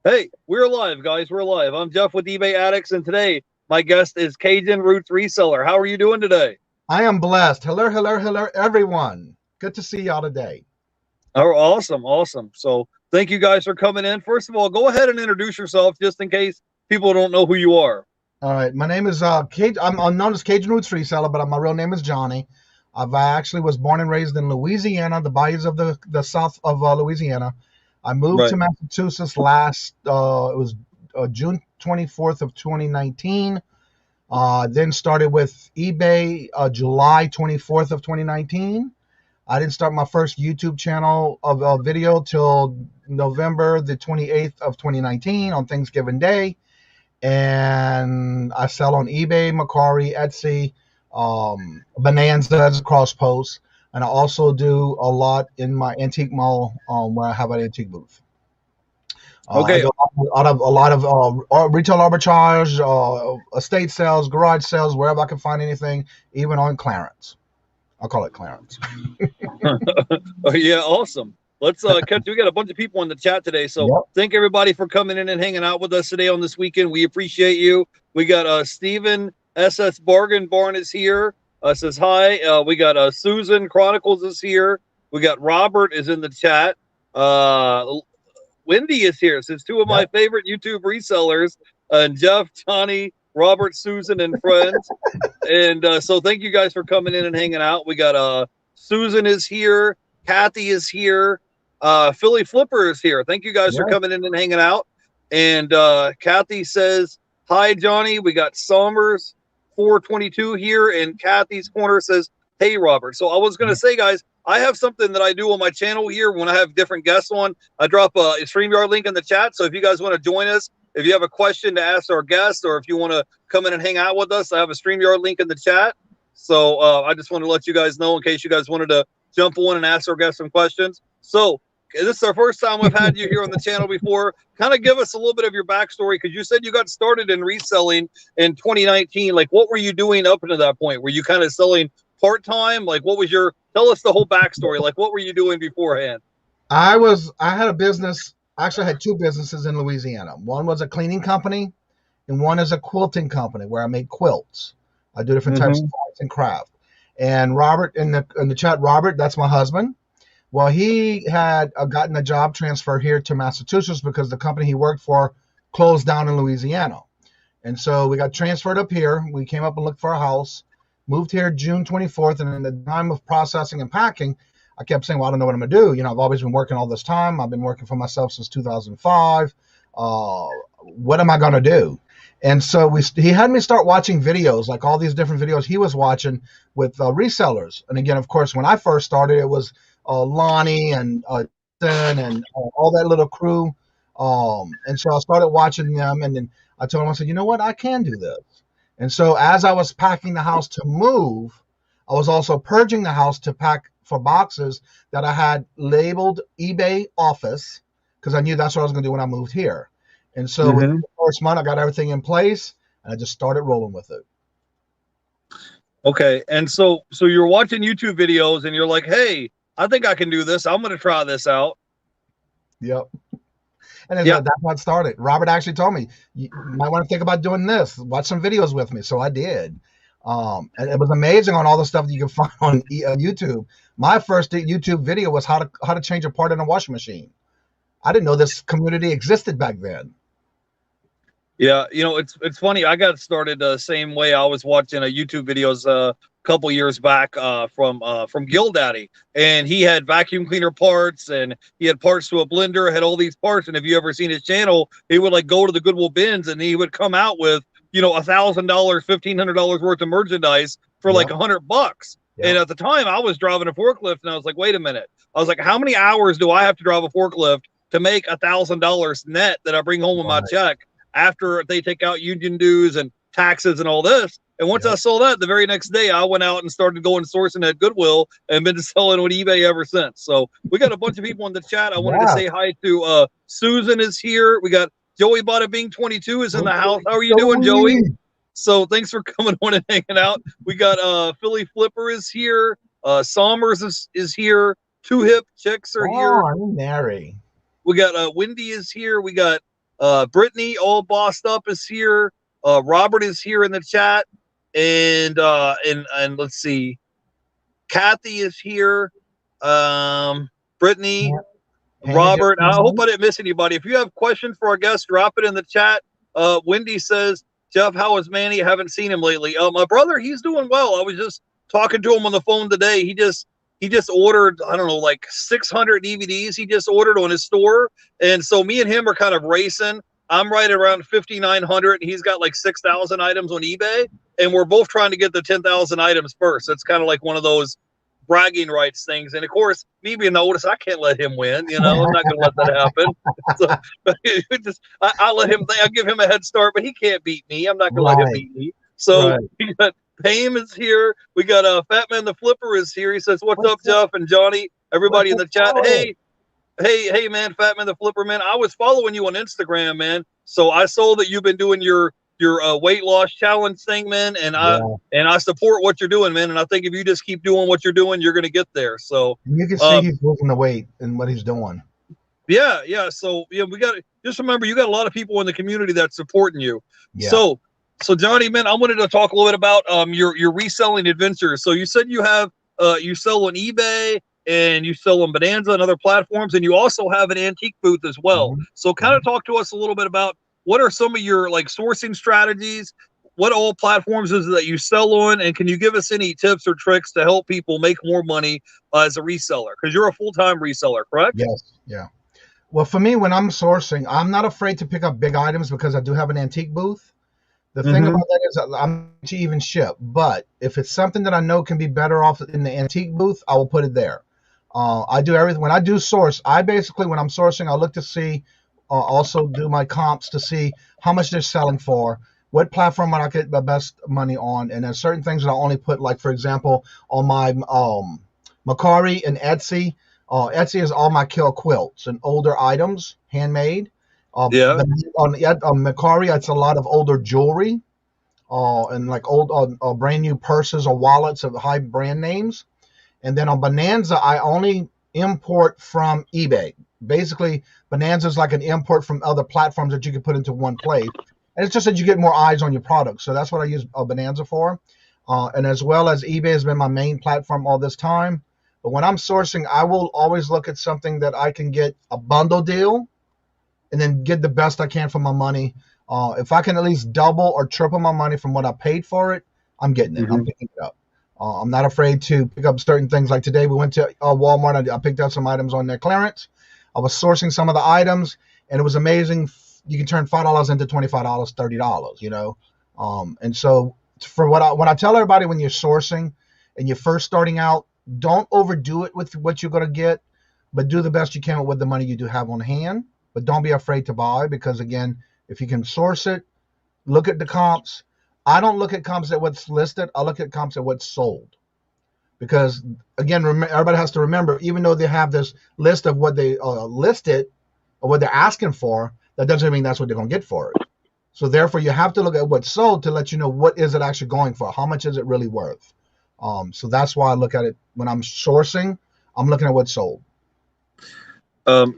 Hey, we're live, guys. We're live. I'm Jeff with eBay Addicts, and today my guest is Kajain Roots Reseller. How are you doing today? I am blessed. Hello, hello, hello, everyone. Good to see y'all today. Oh, awesome, awesome. So thank you guys for coming in. First of all, go ahead and introduce yourself just in case people don't know who you are. All right, my name is I'm known as Cajun Roots Reseller, but my real name is Johnny. I actually was born and raised in Louisiana, the bayous of the south of Louisiana. I moved Right. to Massachusetts last it was June 24th of 2019. Then started with eBay July 24th of 2019. I didn't start my first YouTube channel of video till November the 28th of 2019 on Thanksgiving Day. And I sell on eBay, Macari, Etsy, Bonanza, cross posts. And I also do a lot in my antique mall where I have an antique booth. I Okay. do a lot of retail arbitrage, estate sales, garage sales, wherever I can find anything, even on clearance. I'll call it clearance. Oh, yeah, awesome. Let's catch. We got a bunch of people in the chat today, so Yep. thank everybody for coming in and hanging out with us today on this weekend. We appreciate you. We got Stephen SS Bargain Barn is here. Says hi. We got Susan Chronicles is here. We got Robert is in the chat. Wendy is here. Says two of my Yep. favorite YouTube resellers, and Jeff, Johnny, Robert, Susan, and friends. And so thank you guys for coming in and hanging out. We got Susan is here, Kathy is here, Philly Flipper is here. Thank you guys for Yep. coming in and hanging out. And Kathy says, hi, Johnny. We got Somers 422 here, and Kathy's corner says, hey, Robert. So I was going to say, guys, I have something that I do on my channel here when I have different guests on. I drop a StreamYard link in the chat. So if you guys want to join us, if you have a question to ask our guest, or if you want to come in and hang out with us, I have a StreamYard link in the chat. So I just want to let you guys know in case you guys wanted to jump on and ask our guest some questions. So this is our first time we've had you here on the channel before. Kind of give us a little bit of your backstory, because you said you got started in reselling in 2019. Like, what were you doing up until that point? Were you kind of selling part-time? Like, what was your, tell us the whole backstory. Like, what were you doing beforehand? I had a business. Actually, I had two businesses in Louisiana. One was a cleaning company, and one is a quilting company where I make quilts. I do different types of arts and craft. And Robert in the chat, Robert, that's my husband. Well, he had gotten a job transfer here to Massachusetts because the company he worked for closed down in Louisiana. And so we got transferred up here. We came up and looked for a house, moved here June 24th. And in the time of processing and packing, I kept saying, well, I don't know what I'm going to do. I've always been working all this time. I've been working for myself since 2005. What am I going to do? And so he had me start watching videos, like all these different videos he was watching with resellers. And again, of course, when I first started, it was Lonnie and and all that little crew. And so I started watching them, and then I told him, I said, you know what, I can do this. And so as I was packing the house to move, I was also purging the house to pack for boxes that I had labeled eBay office, because I knew that's what I was going to do when I moved here. And so within the first month, I got everything in place, and I just started rolling with it. Okay. And so you're watching YouTube videos and you're like, hey, I think I can do this. I'm going to try this out. Yep. And that's what started. Robert actually told me, you might want to think about doing this. Watch some videos with me. So I did. And it was amazing on all the stuff that you can find on YouTube. My first YouTube video was how to change a part in a washing machine. I didn't know this community existed back then. Yeah, it's funny. I got started the same way. I was watching YouTube videos a couple years back from GillDaddy, and he had vacuum cleaner parts, and he had parts to a blender, had all these parts. And if you ever seen his channel, he would like go to the Goodwill bins, and he would come out with $1,000, $1,500 worth of merchandise for like $100. And at the time, I was driving a forklift, and I was like, wait a minute. I was like, how many hours do I have to drive a forklift to make $1,000 net that I bring home with my check, after they take out union dues and taxes and all this? And once I saw that, the very next day, I went out and started going sourcing at Goodwill and been selling on eBay ever since. So we got a bunch of people in the chat. I wanted to say hi to Susan is here. We got Joey Bada Bing 22 is in the house. How are you doing, Joey? So thanks for coming on and hanging out. We got Philly Flipper is here. Somers is here. Two Hip Chicks are here. I'm Mary. We got Wendy is here. We got Brittany, all bossed up, is here. Robert is here in the chat, and let's see, Kathy is here. Brittany, Robert. I hope I didn't miss anybody. If you have questions for our guests, drop it in the chat. Wendy says, Jeff, how is Manny? I haven't seen him lately. My brother, he's doing well. I was just talking to him on the phone today. He just ordered, I don't know, like 600 DVDs he just ordered on his store. And so me and him are kind of racing. I'm right around 5,900. He's got like 6,000 items on eBay. And we're both trying to get the 10,000 items first. It's kind of like one of those bragging rights things. And of course, me being the oldest, I can't let him win. I'm not going to let that happen. So I let him, I give him a head start, but he can't beat me. I'm not going to let him beat me. So we got Pam is here. We got Fat Man the Flipper is here. He says, what's up, Jeff and Johnny? Everybody in the chat. Hey, man, Fat Man the Flipper, man. I was following you on Instagram, man. So I saw that you've been doing your weight loss challenge thing, man, and I support what you're doing, man. And I think if you just keep doing what you're doing, you're going to get there. So you can see he's losing the weight and what he's doing. Yeah. So we got to just remember, you got a lot of people in the community that's supporting you. Yeah. So Johnny, man, I wanted to talk a little bit about your reselling adventures. So you said you have you sell on eBay and you sell on Bonanza and other platforms, and you also have an antique booth as well. Mm-hmm. So kind of talk to us a little bit about what are some of your like sourcing strategies? What all platforms is it that you sell on? And can you give us any tips or tricks to help people make more money as a reseller? Because you're a full-time reseller, correct? Yes. Yeah. Well, for me, when I'm sourcing, I'm not afraid to pick up big items because I do have an antique booth. The thing about that is I'm to even ship. But if it's something that I know can be better off in the antique booth, I will put it there. I do everything. When I do source, I basically, when I'm sourcing, I look to see, also do my comps to see how much they're selling for, what platform would I get the best money on, and there's certain things that I only put, like, for example, on my Mercari and Etsy. Etsy is all my kill quilts and older items, handmade. On Mercari, it's a lot of older jewelry and like old brand new purses or wallets of high brand names. And then on Bonanza, I only import from eBay. Basically, Bonanza is like an import from other platforms that you can put into one place. And it's just that you get more eyes on your product. So that's what I use Bonanza for. And as well as eBay has been my main platform all this time. But when I'm sourcing, I will always look at something that I can get a bundle deal and then get the best I can for my money. If I can at least double or triple my money from what I paid for it, I'm getting it. I'm picking it up. I'm not afraid to pick up certain things. Like today, we went to Walmart. I picked up some items on their clearance. I was sourcing some of the items, and it was amazing. You can turn $5 into $25, $30, And so for when I tell everybody, when you're sourcing and you're first starting out, don't overdo it with what you're going to get, but do the best you can with the money you do have on hand. But don't be afraid to buy, because again, if you can source it, look at the comps. I don't look at comps at what's listed. I look at comps at what's sold. Because again, everybody has to remember, even though they have this list of what they listed or what they're asking for, that doesn't mean that's what they're going to get for it. So therefore, you have to look at what's sold to let you know what is it actually going for. How much is it really worth? So that's why I look at it when I'm sourcing. I'm looking at what's sold.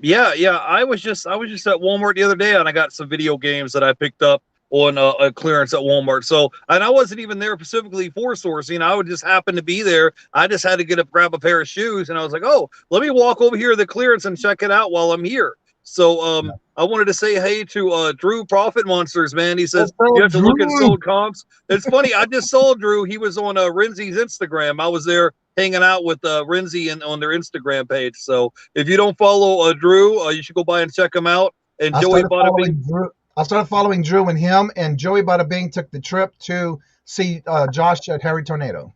Yeah. I was just at Walmart the other day, and I got some video games that I picked up on a clearance at Walmart. So, and I wasn't even there specifically for sourcing. I would just happen to be there. I just had to grab a pair of shoes, and I was like, oh, let me walk over here to the clearance and check it out while I'm here. So, I wanted to say hey to Drew Profit Monsters, man. He says you have to look at sold comps. It's funny. I just saw Drew. He was on Renzi's Instagram. I was there hanging out with Renzi on their Instagram page. So if you don't follow Drew, you should go by and check him out. And Joey Bada Bing. I started following Drew and him, and Joey Bada Bing took the trip to see Josh at Harry Tornado.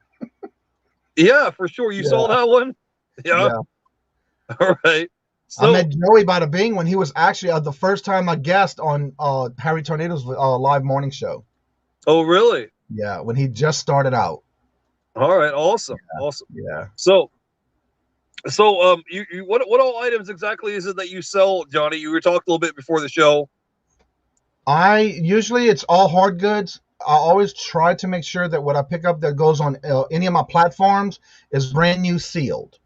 Yeah, for sure. You saw that one? Yeah. All right. So, I met Joey Bada Bing when he was actually the first time I guest on Harry Tornado's live morning show. Oh, really? Yeah, when he just started out. All right, awesome. Yeah. So you what all items exactly is it that you sell, Johnny? You were talking a little bit before the show. Usually it's all hard goods. I always try to make sure that what I pick up that goes on any of my platforms is brand new, sealed.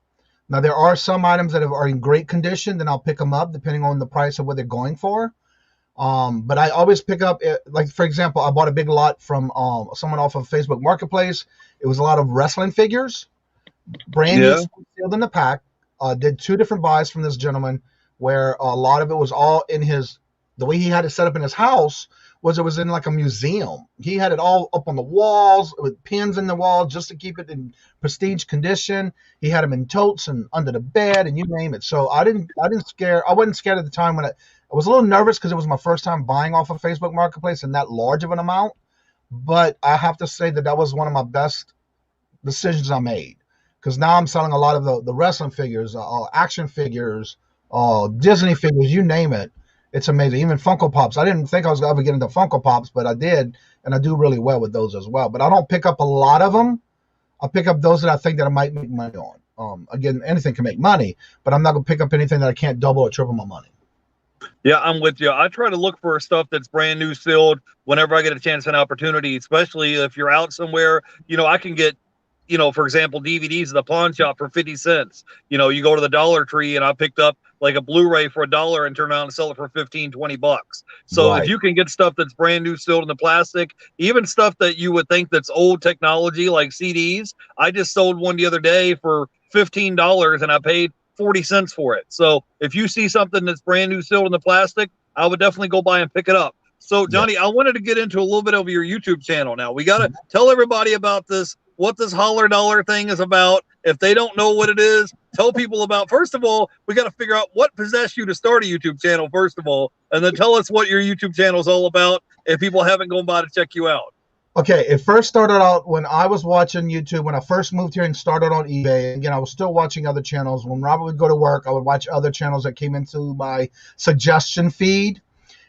Now, there are some items that are in great condition, then I'll pick them up depending on the price of what they're going for. But I always pick up, like, for example, I bought a big lot from someone off of Facebook Marketplace. It was a lot of wrestling figures, brand new, Yeah. sealed in the pack. Did 2 different buys from this gentleman where a lot of it was all in the way he had it set up in his house was it was in like a museum. He had it all up on the walls with pins in the wall just to keep it in prestige condition. He had them in totes and under the bed and you name it. So I wasn't scared at the time when I was a little nervous because it was my first time buying off of Facebook Marketplace in that large of an amount. But I have to say that was one of my best decisions I made because now I'm selling a lot of the wrestling figures, action figures, Disney figures, you name it. It's amazing. Even Funko Pops. I didn't think I was ever getting into Funko Pops, but I did, and I do really well with those as well. But I don't pick up a lot of them. I pick up those that I think that I might make money on. Again, anything can make money, but I'm not going to pick up anything that I can't double or triple my money. Yeah, I'm with you. I try to look for stuff that's brand new sealed whenever I get a chance and opportunity, especially if you're out somewhere. I can get, for example, DVDs at the pawn shop for 50 cents. You go to the Dollar Tree and I picked up like a Blu-ray for $1 and turn around and sell it for 15, 20 bucks. So Right. if you can get stuff that's brand new sealed in the plastic, even stuff that you would think that's old technology like CDs, I just sold one the other day for $15 and I paid 40 cents for it. So if you see something that's brand new sealed in the plastic, I would definitely go by and pick it up. So Johnny, I wanted to get into a little bit of your YouTube channel now. We got to tell everybody about what this Holler Dollar thing is about. If they don't know what it is, tell people about. First of all, we got to figure out what possessed you to start a YouTube channel, first of all, and then tell us what your YouTube channel is all about if people haven't gone by to check you out. Okay, it first started out when I was watching YouTube. When I first moved here and started on eBay, again, I was still watching other channels. When Robert would go to work, I would watch other channels that came into my suggestion feed.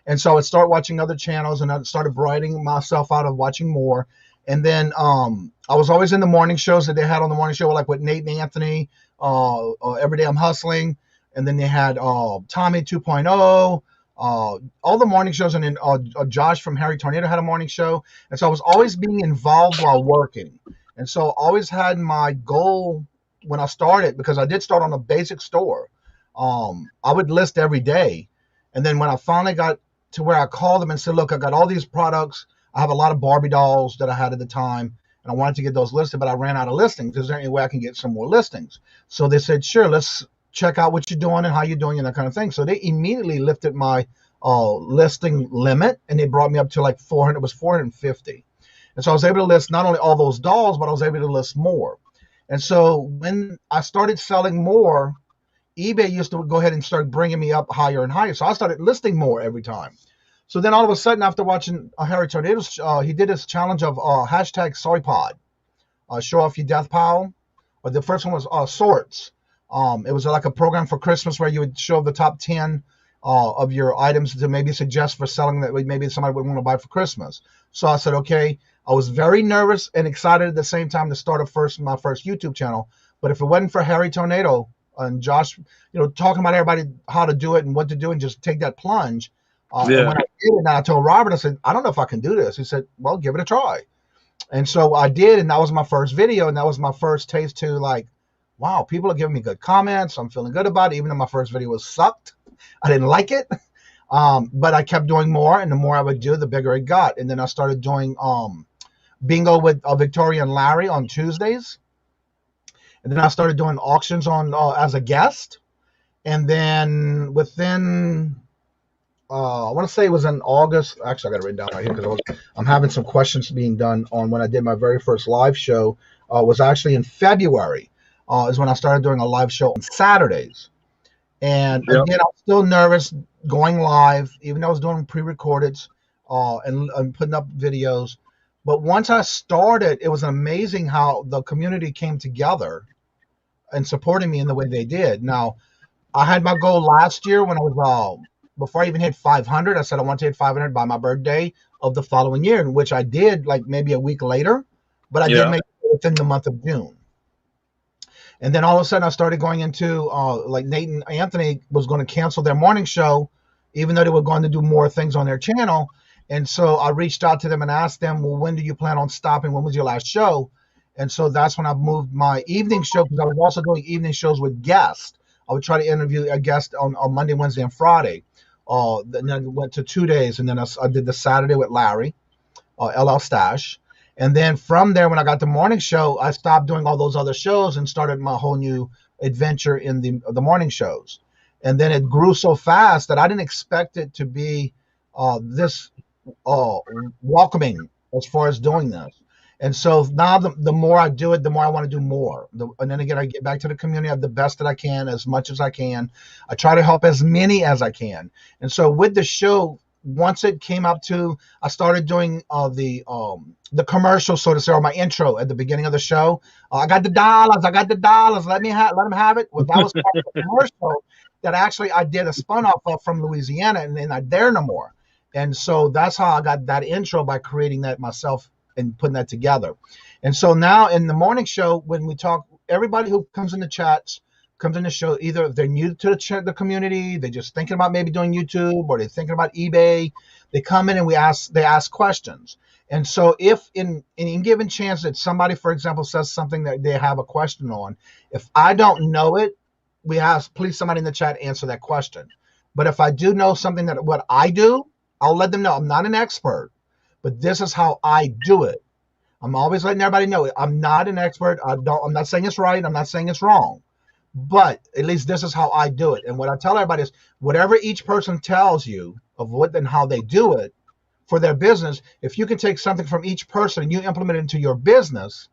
And so I would start watching other channels, and I started brightening myself out of watching more. And then I was always in the morning shows that they had on the morning show, like with Nate and Anthony, Every Day I'm Hustling. And then they had Tommy 2.0. All the morning shows, and then Josh from Harry Tornado had a morning show, and so I was always being involved while working, and so I always had my goal when I started, because I did start on a basic store. I would list every day, and then when I finally got to where I called them and said, "Look, I got all these products. I have a lot of Barbie dolls that I had at the time, and I wanted to get those listed, but I ran out of listings. Is there any way I can get some more listings?" So they said, "Sure, let's check out what you're doing and how you're doing and that kind of thing." So they immediately lifted my listing limit, and they brought me up to like 400. It was 450. And so I was able to list not only all those dolls, but I was able to list more. And so when I started selling more, eBay used to go ahead and start bringing me up higher and higher. So I started listing more every time. So then all of a sudden, after watching Harry Tornado's, he did this challenge of hashtag SoyPod, show off your death pile. Or the first one was sorts. It was like a program for Christmas where you would show the top 10 of your items to maybe suggest for selling that maybe somebody would want to buy for Christmas. So I said, okay. I was very nervous and excited at the same time to start my first YouTube channel. But if it wasn't for Harry Tornado and Josh, talking about everybody how to do it and what to do and just take that plunge. And when I did it, and I told Robert, I said, I don't know if I can do this. He said, well, give it a try. And so I did, and that was my first video, and that was my first taste to like, wow, people are giving me good comments. I'm feeling good about it, even though my first video was sucked. I didn't like it. But I kept doing more, and the more I would do, the bigger it got. And then I started doing bingo with Victoria and Larry on Tuesdays. And then I started doing auctions on as a guest. And then within, I want to say it was in August. Actually, I got it written down right here because I'm having some questions being done on when I did my very first live show. Was actually in February. Is when I started doing a live show on Saturdays. And again, I was still nervous going live, even though I was doing pre-recordeds and putting up videos. But once I started, it was amazing how the community came together and supporting me in the way they did. Now, I had my goal last year when I was, before I even hit 500, I said I want to hit 500 by my birthday of the following year, in which I did like maybe a week later, but I did make it within the month of June. And then all of a sudden I started going into like Nate and Anthony was going to cancel their morning show, even though they were going to do more things on their channel. And so I reached out to them and asked them, well, when do you plan on stopping? When was your last show? And so that's when I moved my evening show, because I was also doing evening shows with guests. I would try to interview a guest on Monday, Wednesday, and Friday. Then I went to 2 days, and then I did the Saturday with Larry, LL Stash. And then from there, when I got the morning show, I stopped doing all those other shows and started my whole new adventure in the morning shows. And then it grew so fast that I didn't expect it to be this welcoming as far as doing this. And so now the more I do it, the more I want to do more. And then again, I get back to the community. I have the best that I can, as much as I can. I try to help as many as I can. And so with the show, once it came up to, I started doing the commercial, so to say, or my intro at the beginning of the show. I got the dollars. Let them have it. Well, that was part of the commercial that actually I did a spun off of from Louisiana, and then I dare no more. And so that's how I got that intro, by creating that myself and putting that together. And so now in the morning show, when we talk, everybody who comes in the chats comes in the show, either if they're new to the community, they're just thinking about maybe doing YouTube, or they're thinking about eBay, they come in and they ask questions. And so if in any given chance that somebody, for example, says something that they have a question on, if I don't know it, we ask, please somebody in the chat answer that question. But if I do know something that what I do, I'll let them know. I'm not an expert, but this is how I do it. I'm always letting everybody know I'm not an expert. I'm not saying it's right. I'm not saying it's wrong, but at least this is how I do it. And what I tell everybody is, whatever each person tells you of what and how they do it for their business, if you can take something from each person and you implement it into your business,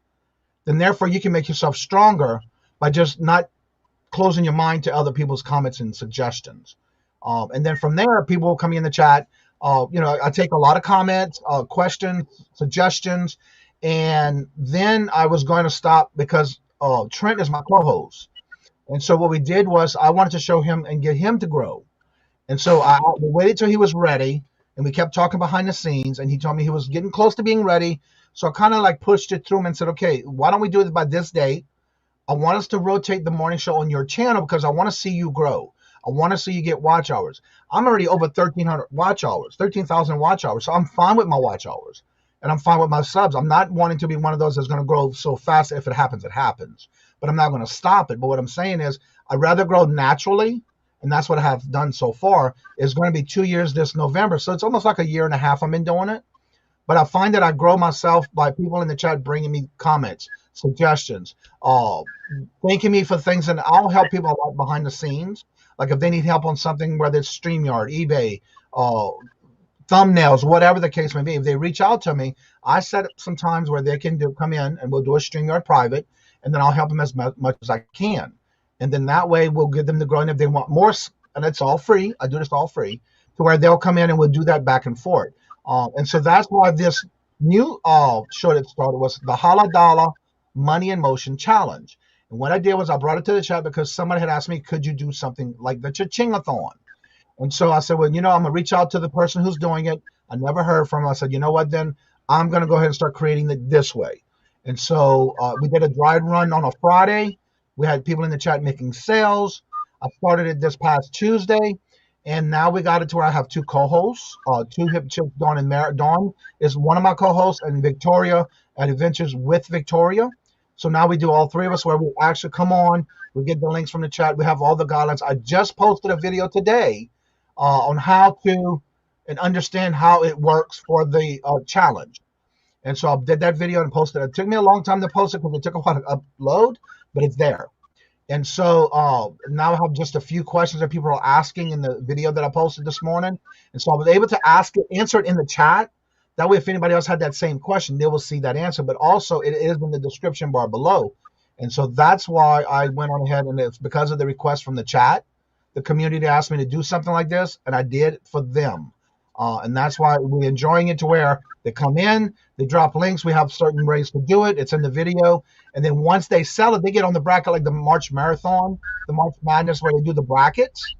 then therefore you can make yourself stronger by just not closing your mind to other people's comments and suggestions. And then from there, people will come in the chat. I take a lot of comments, questions, suggestions, and then I was going to stop because Trent is my co-host. And so what we did was I wanted to show him and get him to grow. And so I waited till he was ready, and we kept talking behind the scenes, and he told me he was getting close to being ready. So I kind of like pushed it through him and said, okay, why don't we do it by this date? I want us to rotate the morning show on your channel because I want to see you grow. I want to see you get watch hours. I'm already over 1,300 watch hours, 13,000 watch hours. So I'm fine with my watch hours, and I'm fine with my subs. I'm not wanting to be one of those that's going to grow so fast. If it happens, it happens. But I'm not going to stop it. But what I'm saying is I'd rather grow naturally, and that's what I have done so far. It's going to be 2 years this November. So it's almost like a year and a half I've been doing it. But I find that I grow myself by people in the chat bringing me comments, suggestions, thanking me for things, and I'll help people a lot behind the scenes. Like if they need help on something, whether it's StreamYard, eBay, thumbnails, whatever the case may be, if they reach out to me, I set up some times where they can come in and we'll do a StreamYard private, and then I'll help them as much as I can. And then that way we'll give them the growing. If they want more, and it's all free, I do this all free, to where they'll come in and we'll do that back and forth. And so that's why this new show that started was the Hala Dollar Money in Motion Challenge. And what I did was I brought it to the chat because somebody had asked me, could you do something like the Cha-Ching-a-thon? And so I said, well, I'm going to reach out to the person who's doing it. I never heard from him. I said, you know what, then I'm going to go ahead and start creating it this way. And so we did a dry run on a Friday. We had people in the chat making sales. I started it this past Tuesday. And now we got it to where I have two co-hosts, two hip chips, Dawn and Mary. Dawn is one of my co-hosts, and Victoria at Adventures with Victoria. So now we do all three of us where we actually come on, we get the links from the chat, we have all the guidelines. I just posted a video today on how to and understand how it works for the challenge. And so I did that video and posted it. It took me a long time to post it because it took a while to upload, but it's there. And so now I have just a few questions that people are asking in the video that I posted this morning. And so I was able to answer it in the chat. That way, if anybody else had that same question, they will see that answer. But also, it is in the description bar below. And so that's why I went on ahead, and it's because of the request from the chat. The community asked me to do something like this, and I did it for them. And that's why we're enjoying it to where they come in, they drop links. We have certain ways to do it. It's in the video. And then once they sell it, they get on the bracket like the March Marathon, the March Madness, where they do the brackets.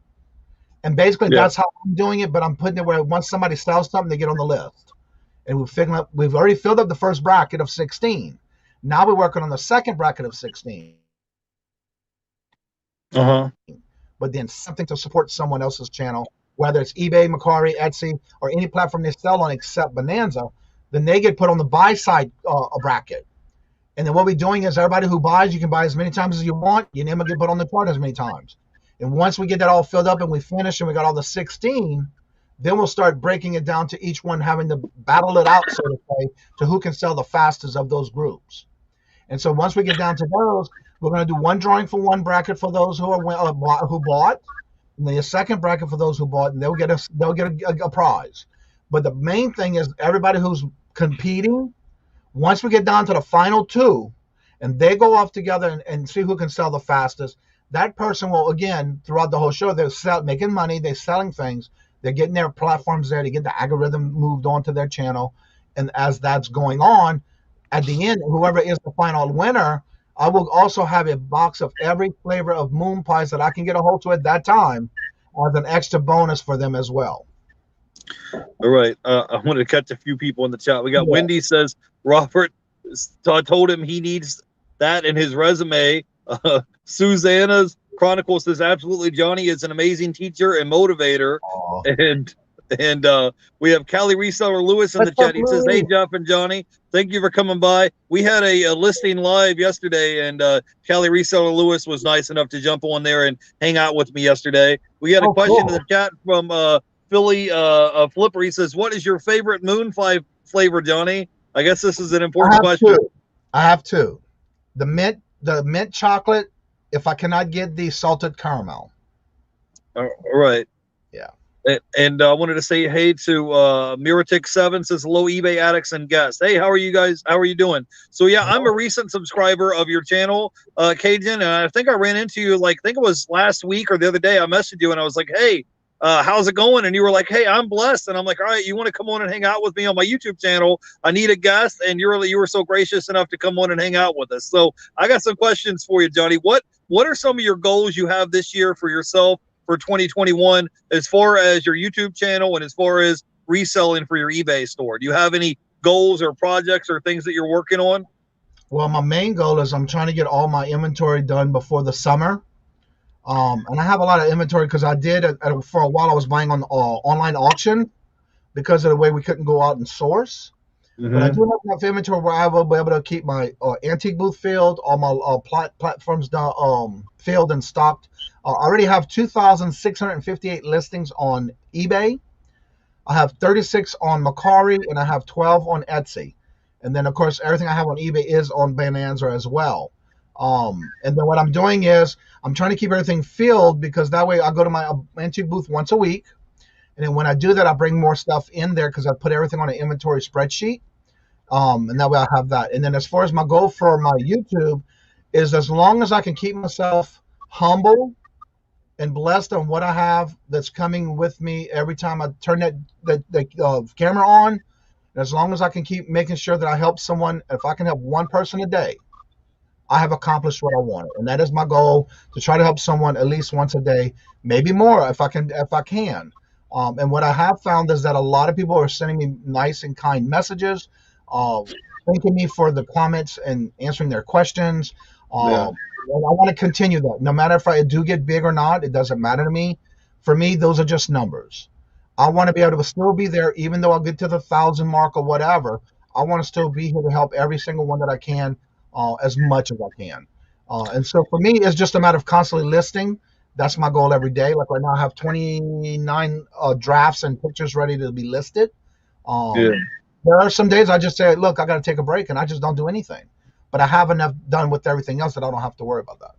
And basically, that's how I'm doing it. But I'm putting it where once somebody sells something, they get on the list. And we've already filled up the first bracket of 16. Now we're working on the second bracket of 16. But then something to support someone else's channel, whether it's eBay, Mercari, Etsy, or any platform they sell on except Bonanza, then they get put on the buy side bracket. And then what we're doing is everybody who buys, you can buy as many times as you want. Your name will get put on the chart as many times. And once we get that all filled up and we finish and we got all the 16, Then we'll start breaking it down to each one having to battle it out, so to say, to who can sell the fastest of those groups. And so once we get down to those, we're going to do one drawing for one bracket for those who who bought, and then a second bracket for those who bought, and they'll get a prize. But the main thing is everybody who's competing. Once we get down to the final two, and they go off together and see who can sell the fastest, that person will, again, throughout the whole show, they're making money, they're selling things, they're getting their platforms there, they get the algorithm moved onto their channel. And as that's going on, at the end, whoever is the final winner, I will also have a box of every flavor of moon pies that I can get a hold to at that time as an extra bonus for them as well. All right. I wanted to catch a few people in the chat. We got Wendy says Robert told him he needs that in his resume. Susanna's Chronicles says absolutely Johnny is an amazing teacher and motivator. Aww. And we have Callie Reseller Lewis in the chat. He says, hey, Jeff and Johnny, thank you for coming by. We had a listing live yesterday, and Callie Reseller Lewis was nice enough to jump on there and hang out with me yesterday. We had a question in the chat from Philly Flipper. He says, what is your favorite moon pie flavor, Johnny? I guess this is an important question. I have two. The mint chocolate, if I cannot get the salted caramel. All right. Yeah. And I wanted to say hey to Miratic7 says hello eBay addicts and guests. Hey, how are you guys? How are you doing? So yeah, I'm a recent subscriber of your channel, Kajain, and I think I ran into you I think it was last week or the other day. I messaged you and I was like, hey, how's it going? And you were like, hey, I'm blessed. And I'm like, all right, you want to come on and hang out with me on my YouTube channel? I need a guest. And you were so gracious enough to come on and hang out with us. So I got some questions for you, Johnny. What are some of your goals you have this year for yourself for 2021 as far as your YouTube channel and as far as reselling for your eBay store? Do you have any goals or projects or things that you're working on? Well, my main goal is I'm trying to get all my inventory done before the summer. And I have a lot of inventory because I did for a while I was buying on online auction because of the way we couldn't go out and source. Mm-hmm. But I do have enough inventory where I will be able to keep my antique booth filled, all my platforms down, filled and stocked. I already have 2,658 listings on eBay. I have 36 on Mercari, and I have 12 on Etsy. And then, of course, everything I have on eBay is on Bonanza as well. And then what I'm doing is I'm trying to keep everything filled because that way I go to my antique booth once a week. And then when I do that, I bring more stuff in there because I put everything on an inventory spreadsheet. And that way I have that. And then as far as my goal for my YouTube is as long as I can keep myself humble and blessed on what I have that's coming with me every time I turn the camera on, and as long as I can keep making sure that I help someone, if I can help one person a day, I have accomplished what I wanted. And that is my goal, to try to help someone at least once a day, maybe more if I can. And what I have found is that a lot of people are sending me nice and kind messages, thanking me for the comments and answering their questions. And I want to continue that. No matter if I do get big or not, it doesn't matter to me. For me, those are just numbers. I want to be able to still be there, even though I'll get to the 1,000 mark or whatever. I want to still be here to help every single one that I can, as much as I can. And so for me, it's just a matter of constantly listing. That's my goal every day. Like right now, I have 29 drafts and pictures ready to be listed. There are some days I just say, look, I got to take a break, and I just don't do anything. But I have enough done with everything else that I don't have to worry about that.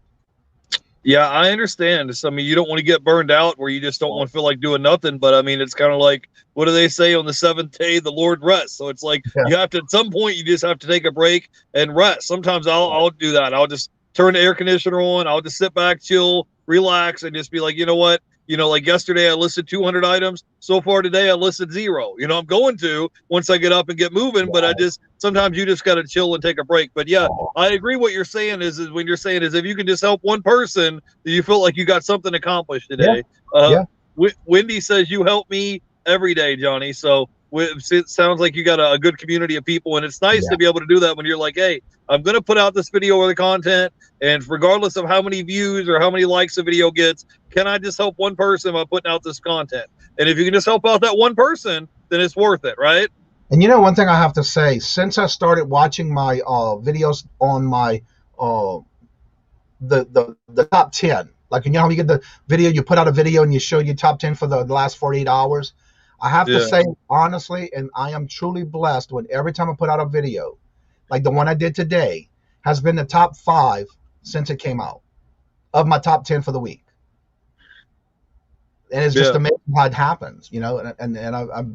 Yeah, I understand. I mean, you don't want to get burned out where you just don't want to feel like doing nothing. But I mean, it's kind of like, what do they say on the seventh day, the Lord rests? So it's like you have to, at some point, you just have to take a break and rest. Sometimes I'll do that. I'll just turn the air conditioner on. I'll just sit back, chill, relax, and just be like, you know what? Like yesterday I listed 200 items. So far today I listed 0. I'm going to once I get up and get moving, but sometimes you just got to chill and take a break. But yeah, I agree. What you're saying is when you're saying is if you can just help one person, you feel like you got something accomplished today. Wendy says you help me every day, Johnny. So it sounds like you got a good community of people, and it's nice to be able to do that when you're like, hey, I'm going to put out this video or the content, and regardless of how many views or how many likes a video gets, can I just help one person by putting out this content? And if you can just help out that one person, then it's worth it, right? And one thing I have to say, since I started watching my videos on my the top 10, like how you get the video, you put out a video and you show your top 10 for the last 48 hours. I have to Yeah. say honestly, and I am truly blessed when every time I put out a video, like the one I did today, has been the top 5 since it came out of my top 10 for the week. And it's just Yeah. amazing how it happens, you know. And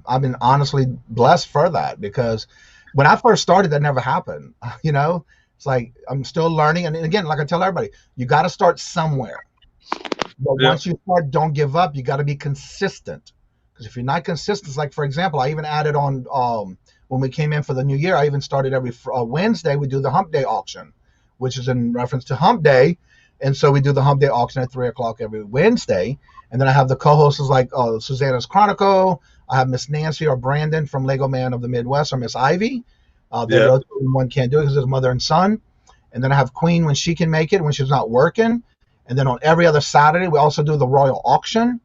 I've been honestly blessed for that, because when I first started, that never happened. You know, it's like I'm still learning. And again, like I tell everybody, you got to start somewhere. But Yeah. once you start, don't give up. You got to be consistent. Because if you're not consistent, it's like, for example, I even added on when we came in for the new year, I even started every Wednesday, we do the hump day auction, which is in reference to hump day. And so we do the hump day auction at 3 o'clock every Wednesday. And then I have the co-hosts like Susanna's Chronicle. I have Miss Nancy or Brandon from Lego Man of the Midwest, or Miss Ivy. They Yeah. rotate when one can't do it because it's mother and son. And then I have Queen when she can make it, when she's not working. And then on every other Saturday, we also do the Royal Auction.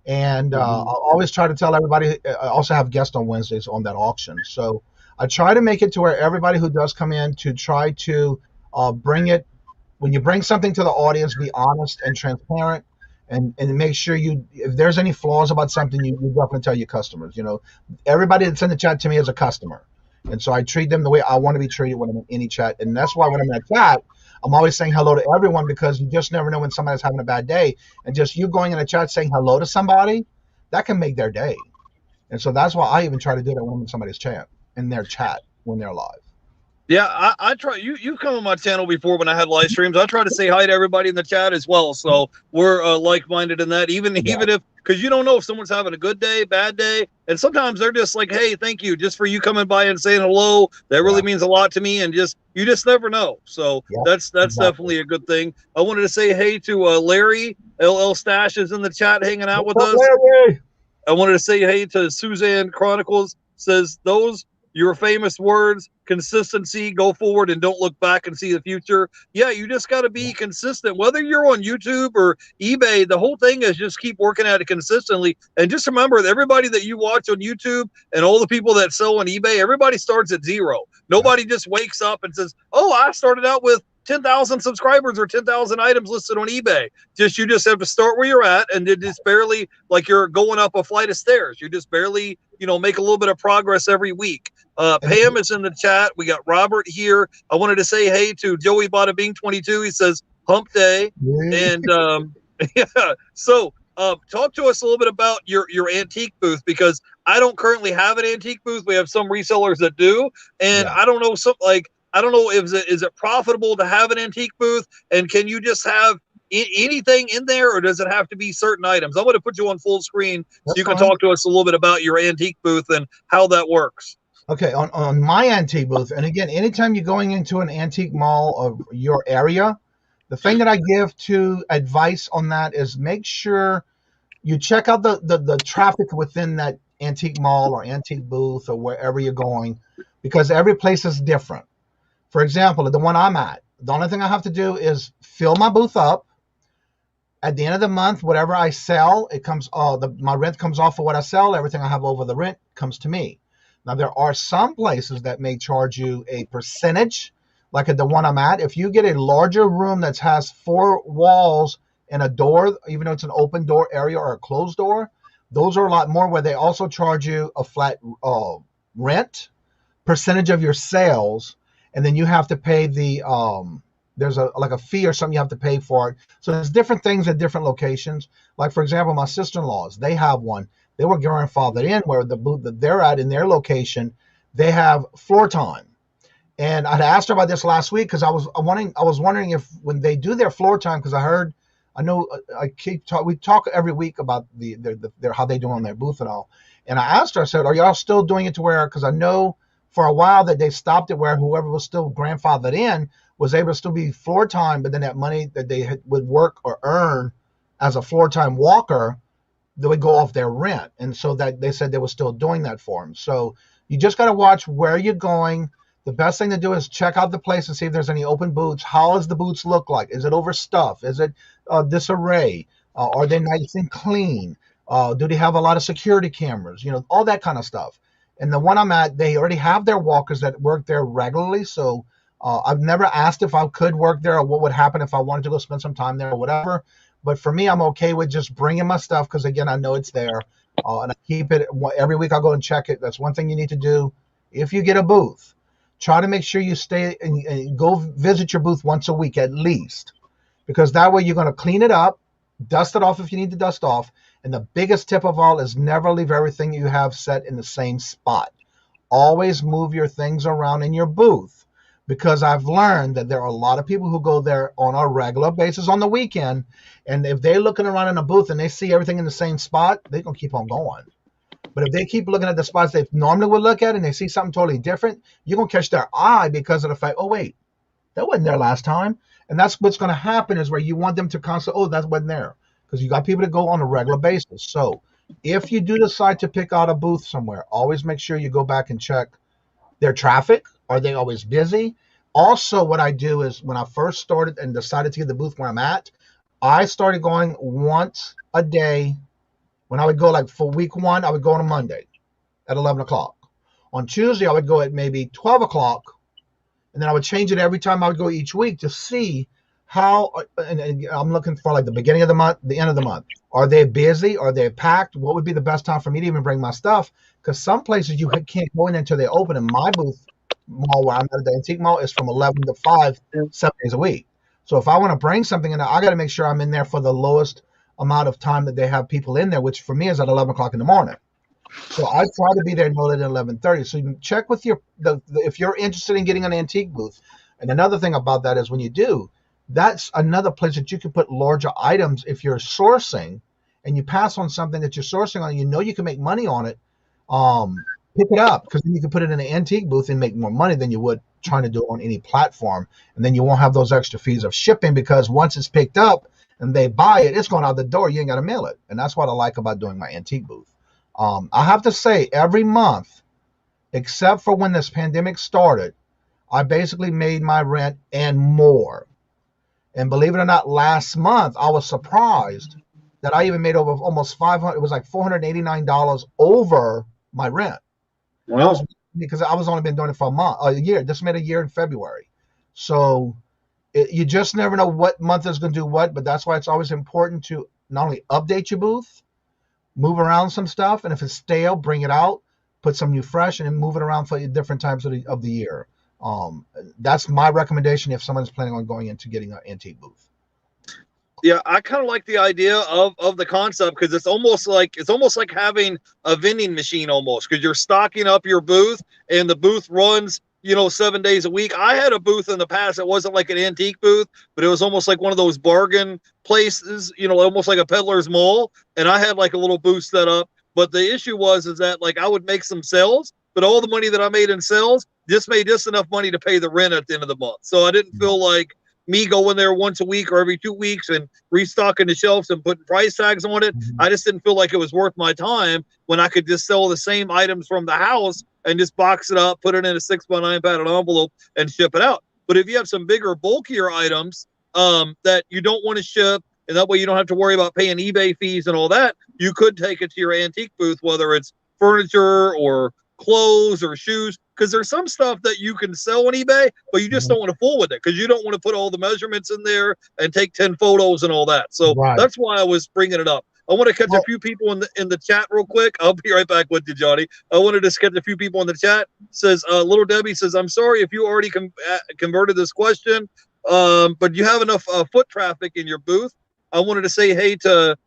And I'll always try to tell everybody, I also have guests on Wednesdays on that auction. So I try to make it to where everybody who does come in to try to bring it, when you bring something to the audience, be honest and transparent, and make sure if there's any flaws about something, you definitely tell your customers. You know, everybody that's in the chat to me is a customer. And so I treat them the way I want to be treated when I'm in any chat. And that's why when I'm in a chat, I'm always saying hello to everyone, because you just never know when somebody's having a bad day. And just you going in a chat saying hello to somebody, that can make their day. And so that's why I even try to do that when I'm in somebody's chat, in their chat, when they're live. Yeah, I try. You've come on my channel before when I had live streams. I try to say hi to everybody in the chat as well. So we're like-minded in that. Even if, because you don't know if someone's having a good day, bad day, and sometimes they're just like, "Hey, thank you just for you coming by and saying hello. That really means a lot to me." And you just never know. So that's definitely a good thing. I wanted to say hey to Larry LL Stash is in the chat hanging out with us. Larry? I wanted to say hey to Suzanne Chronicles, says those your famous words, consistency, go forward and don't look back and see the future. Yeah, you just got to be consistent. Whether you're on YouTube or eBay, the whole thing is just keep working at it consistently. And just remember that everybody that you watch on YouTube and all the people that sell on eBay, everybody starts at 0. Nobody just wakes up and says, oh, I started out with 10,000 subscribers or 10,000 items listed on eBay. You just have to start where you're at, and it is barely like you're going up a flight of stairs. You just barely, make a little bit of progress every week. Pam is in the chat. We got Robert here. I wanted to say hey to Joey Bada Bing 22. He says hump day. And yeah. So talk to us a little bit about your antique booth, because I don't currently have an antique booth. We have some resellers that do, and I don't know, I don't know if is it profitable to have an antique booth, and can you just have anything in there, or does it have to be certain items? I'm going to put you on full screen so you can talk to us a little bit about your antique booth and how that works. Okay, on my antique booth, and again, anytime you're going into an antique mall of your area, the thing that I give to advice on that is make sure you check out the traffic within that antique mall or antique booth or wherever you're going, because every place is different. For example, the one I'm at, the only thing I have to do is fill my booth up. At the end of the month, whatever I sell, it comes. My rent comes off of what I sell. Everything I have over the rent comes to me. Now, there are some places that may charge you a percentage, like at the one I'm at. If you get a larger room that has 4 walls and a door, even though it's an open door area or a closed door, those are a lot more, where they also charge you a flat rent percentage of your sales, and then you have to pay the there's a fee or something you have to pay for it. So there's different things at different locations. Like, for example, my sister-in-laws, they have one. They were grandfathered in, where the booth that they're at in their location, they have floor time. And I'd asked her about this last week, because I was wondering if when they do their floor time, because we talk every week about their how they do on their booth and all. And I asked her, I said, are y'all still doing it to where, because I know for a while that they stopped it where whoever was still grandfathered in was able to still be floor time, but then that money that they would work or earn as a floor time walker, they would go off their rent. And so that they said they were still doing that for them. So you just got to watch where you're going. The best thing to do is check out the place and see if there's any open booths. How does the booths look like? Is it overstuffed? Is it disarray? Are they nice and clean? Do they have a lot of security cameras? All that kind of stuff. And the one I'm at, they already have their walkers that work there regularly. So I've never asked if I could work there or what would happen if I wanted to go spend some time there or whatever. But for me, I'm okay with just bringing my stuff, because, again, I know it's there. And I keep it every week. I'll go and check it. That's one thing you need to do. If you get a booth, try to make sure you stay and go visit your booth once a week at least, because that way you're going to clean it up, dust it off if you need to dust off. And the biggest tip of all is never leave everything you have set in the same spot. Always move your things around in your booth, because I've learned that there are a lot of people who go there on a regular basis on the weekend. And if they're looking around in a booth and they see everything in the same spot, they're going to keep on going. But if they keep looking at the spots they normally would look at and they see something totally different, you're going to catch their eye because of the fact, oh, wait, that wasn't there last time. And that's what's going to happen, is where you want them to constantly, oh, that wasn't there. Because you got people that go on a regular basis. So if you do decide to pick out a booth somewhere, always make sure you go back and check their traffic. Are they always busy? Also, what I do is, when I first started and decided to get the booth where I'm at, I started going once a day. When I would go, like for week 1, I would go on a Monday at 11 o'clock. On Tuesday, I would go at maybe 12 o'clock. And then I would change it every time I would go each week to see how, and I'm looking for like the beginning of the month, the end of the month. Are they busy? Are they packed? What would be the best time for me to even bring my stuff? Because some places you can't go in until they open. In my booth mall where I'm at, the antique mall, is from 11 to 5, 7 days a week. So if I want to bring something in there, I got to make sure I'm in there for the lowest amount of time that they have people in there, which for me is at 11 o'clock in the morning. So I try to be there no later than 11:30. So you can check with if you're interested in getting an antique booth. And another thing about that is, when you do, that's another place that you can put larger items. If you're sourcing and you pass on something that you're sourcing on, you can make money on it. Pick it up, because then you can put it in an antique booth and make more money than you would trying to do it on any platform. And then you won't have those extra fees of shipping, because once it's picked up and they buy it, it's going out the door. You ain't got to mail it. And that's what I like about doing my antique booth. I have to say, every month, except for when this pandemic started, I basically made my rent and more. And believe it or not, last month, I was surprised that I even made over almost $500. It was like $489 over my rent. Wow. Because I was only been doing it for a year. This made a year in February. So you just never know what month is going to do what, but that's why it's always important to not only update your booth, move around some stuff, and if it's stale, bring it out, put some new fresh, and then move it around for different times of the year. That's my recommendation if someone's planning on going into getting an antique booth. Yeah, I kind of like the idea of the concept, because it's almost like having a vending machine almost, because you're stocking up your booth and the booth runs 7 days a week. I had a booth in the past. It wasn't like an antique booth, but it was almost like one of those bargain places, almost like a peddler's mall. And I had like a little booth set up. But the issue is that like I would make some sales, but all the money that I made in sales just made just enough money to pay the rent at the end of the month. So I didn't feel like me going there once a week or every 2 weeks and restocking the shelves and putting price tags on it. I just didn't feel like it was worth my time when I could just sell the same items from the house and just box it up, put it in a 6x9 padded envelope, and ship it out. But if you have some bigger, bulkier items that you don't want to ship, and that way you don't have to worry about paying eBay fees and all that, you could take it to your antique booth, whether it's furniture or clothes or shoes, because there's some stuff that you can sell on eBay, but you just don't want to fool with it, because you don't want to put all the measurements in there and take 10 photos and all that. So that's why I was bringing it up. I want to catch a few people in the chat real quick. I'll be right back with you, Johnny. I wanted to catch a few people in the chat. Says Little Debbie says, I'm sorry if you already converted this question, but you have enough foot traffic in your booth. I wanted to say hey to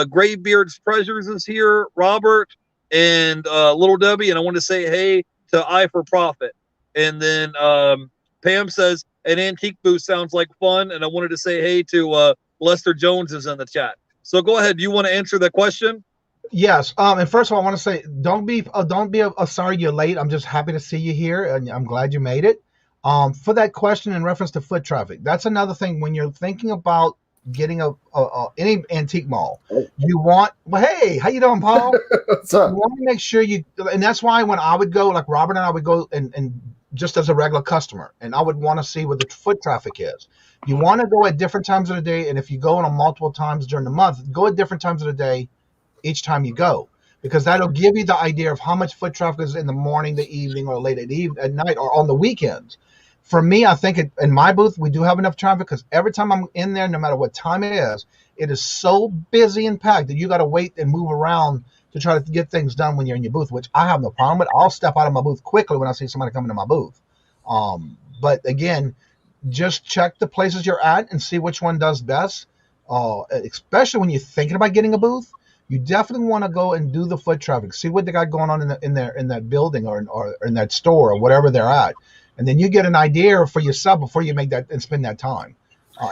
Graybeard's Treasures is here, Robert, and Little Debbie, and I want to say hey to Eye for Profit. And then Pam says an antique booth sounds like fun, and I wanted to say hey to Lester Jones is in the chat. So go ahead. Do you want to answer the question? Yes. And first of all, I want to say don't be sorry you're late. I'm just happy to see you here, and I'm glad you made it. For that question in reference to foot traffic, that's another thing when you're thinking about getting any antique mall. You want, well, hey, how you doing, Paul? What's up? You want to make sure and that's why when I would go, like Robert and I would go and just as a regular customer, and I would want to see what the foot traffic is. You want to go at different times of the day, and if you go on multiple times during the month, go at different times of the day each time you go, because that'll give you the idea of how much foot traffic is in the morning, the evening, or late at night, or on the weekends. For me, I think in my booth, we do have enough traffic, because every time I'm in there, no matter what time it is so busy and packed that you got to wait and move around to try to get things done when you're in your booth, which I have no problem with. I'll step out of my booth quickly when I see somebody coming to my booth. But again, just check the places you're at and see which one does best. Especially when you're thinking about getting a booth, you definitely want to go and do the foot traffic, see what they got going on in that building or in that store or whatever they're at, and then you get an idea for yourself before you make that and spend that time.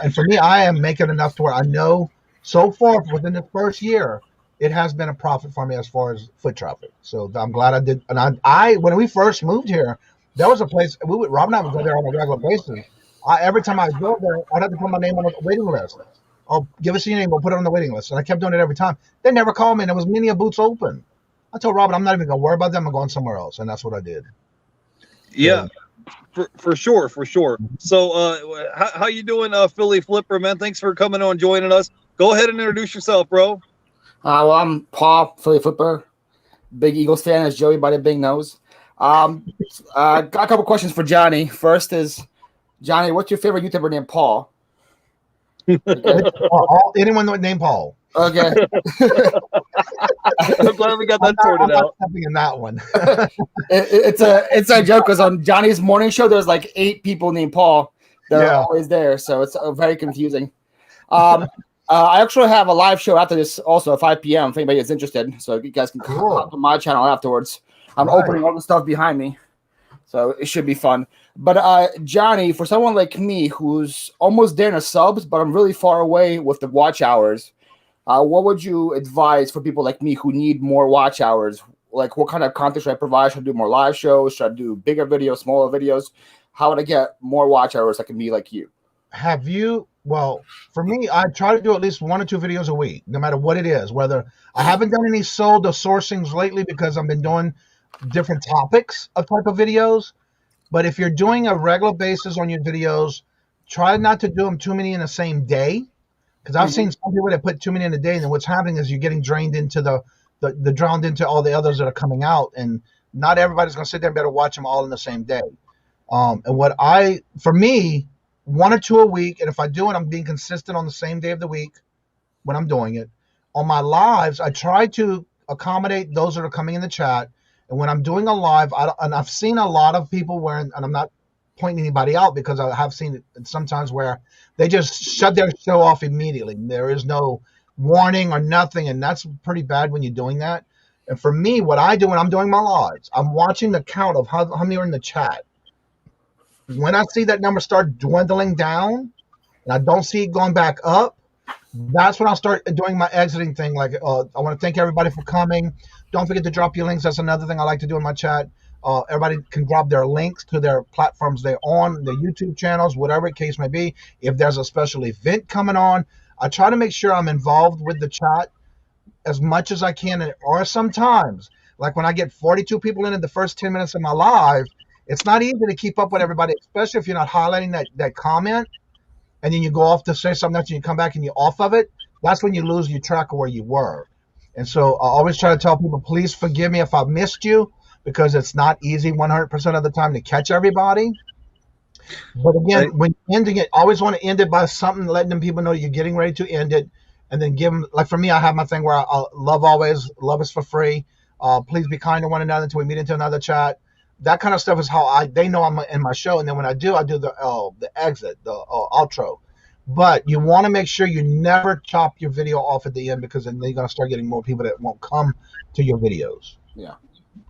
And for me, I am making enough to where I know so far within the first year, it has been a profit for me as far as foot traffic. So I'm glad I did. And I when we first moved here, there was a place Rob and I would go there on a regular basis. Every time I go there, I'd have to put my name on the waiting list. I'll give us your name. We'll put it on the waiting list. And I kept doing it every time. They never called me, and there was many booths open. I told Robert, I'm not even going to worry about them. I'm going somewhere else. And that's what I did. Yeah, for sure. So how you doing, Philly Flipper, man? Thanks for coming on, joining us. Go ahead and introduce yourself, bro. Well, I'm Paul, Philly Flipper. Big Eagles fan, as Joey by the Big Nose. Got a couple questions for Johnny. First is, Johnny, what's your favorite YouTuber named Paul? Anyone named Paul. Okay. I'm glad we got that sorted out. In that one. it's a joke because on Johnny's morning show, there's like 8 people named Paul. They're always there, so it's very confusing. I actually have a live show after this also at 5 p.m. if anybody is interested, so you guys can come to my channel afterwards. I'm opening all the stuff behind me, so it should be fun. But Johnny, for someone like me who's almost there in the subs, but I'm really far away with the watch hours, what would you advise for people like me who need more watch hours? Like, what kind of content should I provide? Should I do more live shows? Should I do bigger videos, smaller videos? How would I get more watch hours that can be like you? Well, for me, I try to do at least 1 or 2 videos a week, no matter what it is. Whether I haven't done any sold or sourcings lately because I've been doing different topics of type of videos. But if you're doing a regular basis on your videos, try not to do them too many in the same day. Because I've seen some people that put too many in a day, and then what's happening is you're getting drained into the drowned into all the others that are coming out, and not everybody's going to sit there and better watch them all in the same day. And for me, 1 or 2 a week, and if I do it, I'm being consistent on the same day of the week when I'm doing it. On my lives, I try to accommodate those that are coming in the chat. And when I'm doing a live, I've seen a lot of people and I'm not pointing anybody out because I have seen it sometimes where they just shut their show off immediately. There is no warning or nothing, and that's pretty bad when you're doing that. And for me, what I do when I'm doing my lives, I'm watching the count of how many are in the chat. When I see that number start dwindling down, and I don't see it going back up, that's when I'll start doing my exiting thing. Like, I want to thank everybody for coming. Don't forget to drop your links. That's another thing I like to do in my chat. Everybody can drop their links to their platforms they're on, their YouTube channels, whatever the case may be. If there's a special event coming on, I try to make sure I'm involved with the chat as much as I can. Or sometimes, like when I get 42 people in the first 10 minutes of my live, it's not easy to keep up with everybody, especially if you're not highlighting that comment. And then you go off to say something else and you come back and you're off of it. That's when you lose your track of where you were. And so I always try to tell people, please forgive me if I've missed you, because it's not easy 100% of the time to catch everybody. But again, when ending it, I always want to end it by something, letting them people know you're getting ready to end it. And then give them, like for me, I have my thing where I love always, love is for free. Please be kind to one another until we meet into another chat. That kind of stuff is how they know I'm in my show. And then when I do the exit, the outro. But you want to make sure you never chop your video off at the end, because then you're going to start getting more people that won't come to your videos. Yeah.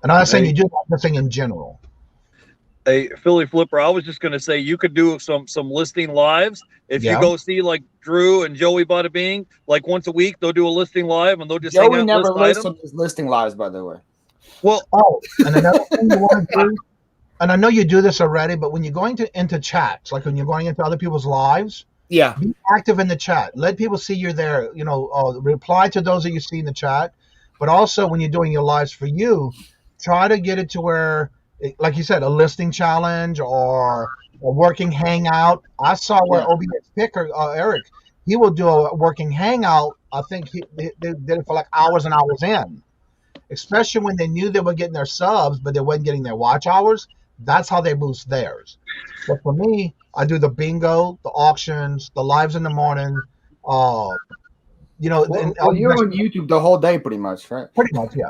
And I'm not saying you do that, I'm just saying in general. Hey, Philly Flipper, I was just going to say you could do some listing lives. If you go see like Drew and Joey Bada Bing, like once a week, they'll do a listing live and they'll just Joey never lists on his listing lives, by the way. Well, and another thing you want to do, and I know you do this already, but when you're going into chats, like when you're going into other people's lives, be active in the chat. Let people see you're there. Reply to those that you see in the chat. But also when you're doing your lives for you, try to get it to where, like you said, a listing challenge or a working hangout. I saw where OBS Pickerz, Eric, he will do a working hangout. I think they did it for like hours and hours in. Especially when they knew they were getting their subs, but they weren't getting their watch hours. That's how they boost theirs. But for me, I do the bingo, the auctions, the lives in the morning, Well, you're on YouTube the whole day, pretty much, right? Pretty much, yeah.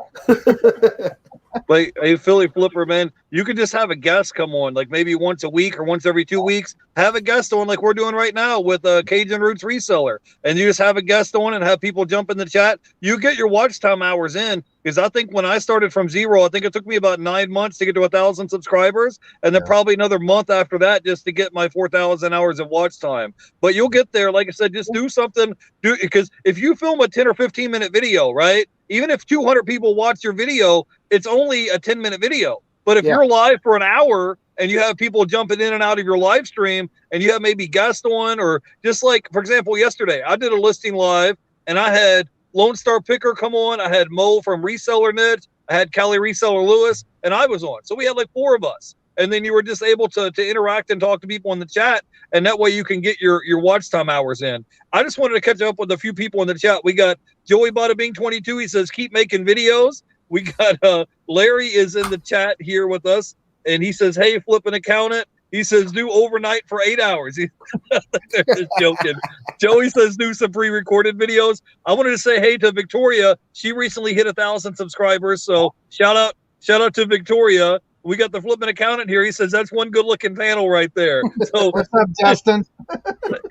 But hey, Philly Flipper, man, you could just have a guest come on, like maybe once a week or once every 2 weeks. Have a guest on, like we're doing right now with Cajun Roots Reseller, and you just have a guest on and have people jump in the chat. You get your watch time hours in, because I think when I started from zero, I think it took me about 9 months to get to 1,000 subscribers, and then probably another month after that just to get my 4,000 hours of watch time. But you'll get there. Like I said, just do something. Because if you film a 10 or 15-minute video, right? Even if 200 people watch your video, it's only a 10-minute video. But if you're live for an hour and you have people jumping in and out of your live stream and you have maybe guests on, or just like, for example, yesterday, I did a listing live and I had Lone Star Picker come on. I had Mo from Reseller Niche. I had Kelly Reseller Lewis, and I was on. So we had like 4 of us. And then you were just able to interact and talk to people in the chat. And that way you can get your watch time hours in. I just wanted to catch up with a few people in the chat. We got Joey Bada Bing 22. He says, keep making videos. We got Larry is in the chat here with us. And he says, hey, flipping accountant. He says, do overnight for 8 hours. They're just joking. Joey says, do some pre-recorded videos. I wanted to say hey to Victoria. She recently hit 1,000 subscribers. So shout out to Victoria. We got the flipping accountant here. He says that's one good looking panel right there. So what's up, Justin?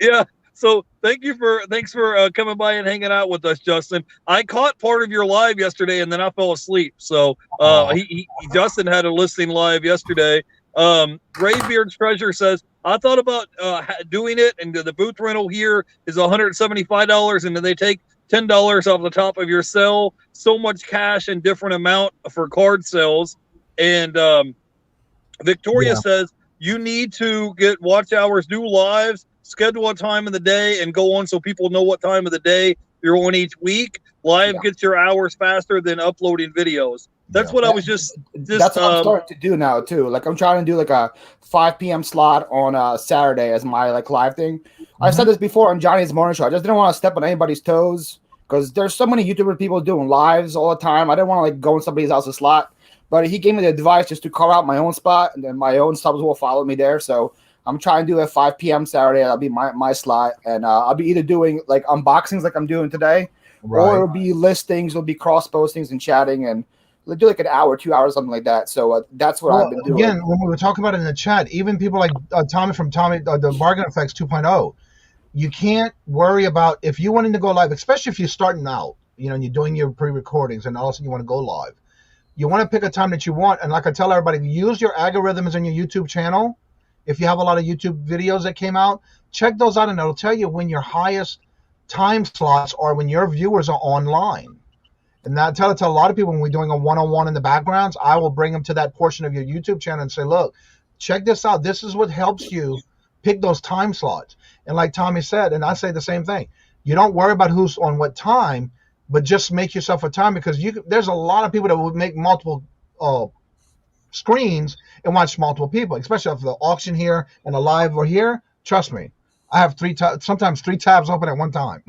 Yeah. So thanks for coming by and hanging out with us, Justin. I caught part of your live yesterday and then I fell asleep. So Justin had a listing live yesterday. Graybeard's Treasure says, I thought about doing it, and the booth rental here is $175, and then they take $10 off the top of your sale. So much cash and different amount for card sales. And Victoria says, you need to get watch hours, do lives, schedule a time of the day, and go on so people know what time of the day you're on each week. Live gets your hours faster than uploading videos. That's what I was just that's what I'm starting to do now too. Like I'm trying to do like a 5 p.m. slot on Saturday as my like live thing. I said this before on Johnny's morning show. I just didn't want to step on anybody's toes because there's so many YouTuber people doing lives all the time. I didn't want to like go in somebody else's slot. But he gave me the advice just to carve out my own spot, and then my own subs will follow me there. So I'm trying to do it 5 p.m. Saturday. That'll be my slot, and I'll be either doing like unboxings like I'm doing today, or it'll be listings, it'll be cross postings and chatting, and we'll do like an hour, 2 hours, something like that. So that's what I've been doing. Again, when we were talking about it in the chat, even people like Tommy from the Bargain Effects 2.0, you can't worry about if you wanting to go live, especially if you're starting out, and you're doing your pre-recordings, and also you want to go live. You want to pick a time that you want, and like I tell everybody, use your algorithms on your YouTube channel. If you have a lot of YouTube videos that came out, check those out, and it'll tell you when your highest time slots are when your viewers are online. And that tell a lot of people when we're doing a one-on-one in the backgrounds, I will bring them to that portion of your YouTube channel and say, look, check this out. This is what helps you pick those time slots. And like Tommy said, and I say the same thing, you don't worry about who's on what time, but just make yourself a time, because there's a lot of people that would make multiple screens and watch multiple people, especially if the auction here and the live or here. Trust me, I have sometimes three tabs open at one time.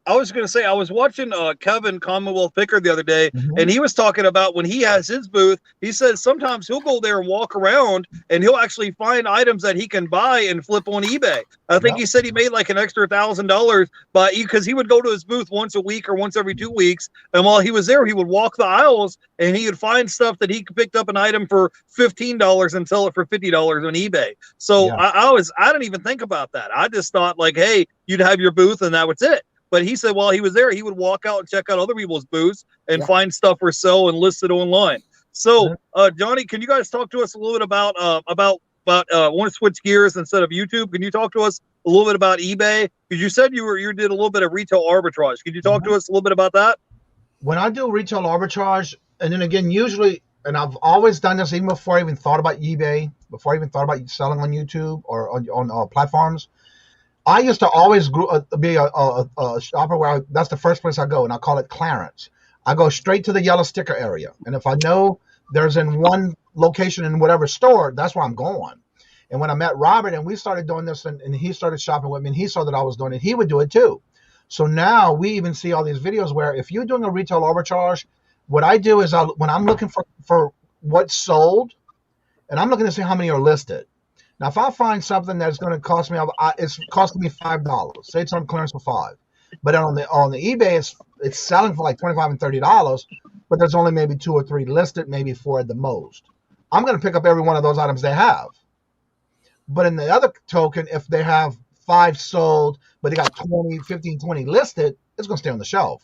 I was going to say, I was watching Kevin Commonwealth Picker the other day, and he was talking about when he has his booth, he says sometimes he'll go there and walk around and he'll actually find items that he can buy and flip on eBay. I think he said he made like an extra $1,000 because he would go to his booth once a week or once every 2 weeks. And while he was there, he would walk the aisles and he would find stuff that he picked up an item for $15 and sell it for $50 on eBay. So I didn't even think about that. I just thought like, hey, you'd have your booth and that was it. But he said while he was there, he would walk out and check out other people's booths and find stuff for sale and list it online. So, Johnny, can you guys talk to us a little bit about want to switch gears instead of YouTube? Can you talk to us a little bit about eBay? Because you said you did a little bit of retail arbitrage. Could you talk to us a little bit about that? When I do retail arbitrage, and then again, usually, and I've always done this even before I even thought about eBay, before I even thought about selling on YouTube or on platforms. I used to always be a shopper where that's the first place I go, and I call it clearance. I go straight to the yellow sticker area, and if I know there's in one location in whatever store, that's where I'm going. And when I met Robert and we started doing this, and he started shopping with me, and he saw that I was doing it, he would do it too. So now we even see all these videos where if you're doing a retail arbitrage, what I do is when I'm looking for what's sold, and I'm looking to see how many are listed. Now, if I find something that's going to cost me, it's costing me $5. Say it's on clearance for $5, but on the eBay, it's selling for like $25 and $30, but there's only maybe 2 or 3 listed, maybe 4 at the most. I'm going to pick up every one of those items they have. But in the other token, if they have 5 sold, but they got 20, 15, 20 listed, it's going to stay on the shelf.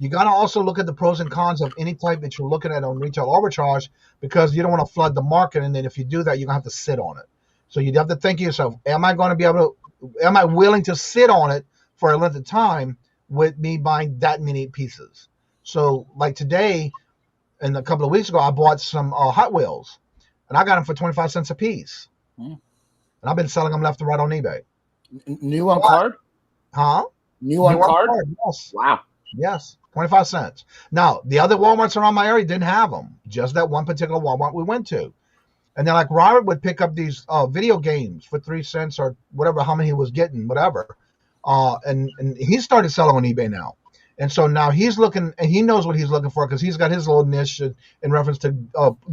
You got to also look at the pros and cons of any type that you're looking at on retail arbitrage, because you don't want to flood the market. And then if you do that, you're going to have to sit on it. So you have to think to yourself, am I willing to sit on it for a length of time with me buying that many pieces? So like today and a couple of weeks ago, I bought some Hot Wheels, and I got them for 25 cents a piece. And I've been selling them left and right on eBay. New on card? Huh? New on card? Yes. Wow. Yes. 25 cents. Now, the other Walmarts around my area didn't have them. Just that one particular Walmart we went to. And then like Robert would pick up these video games for 3 cents or whatever, how many he was getting, whatever. And he started selling on eBay now. And so now he's looking, and he knows what he's looking for, because he's got his little niche in reference to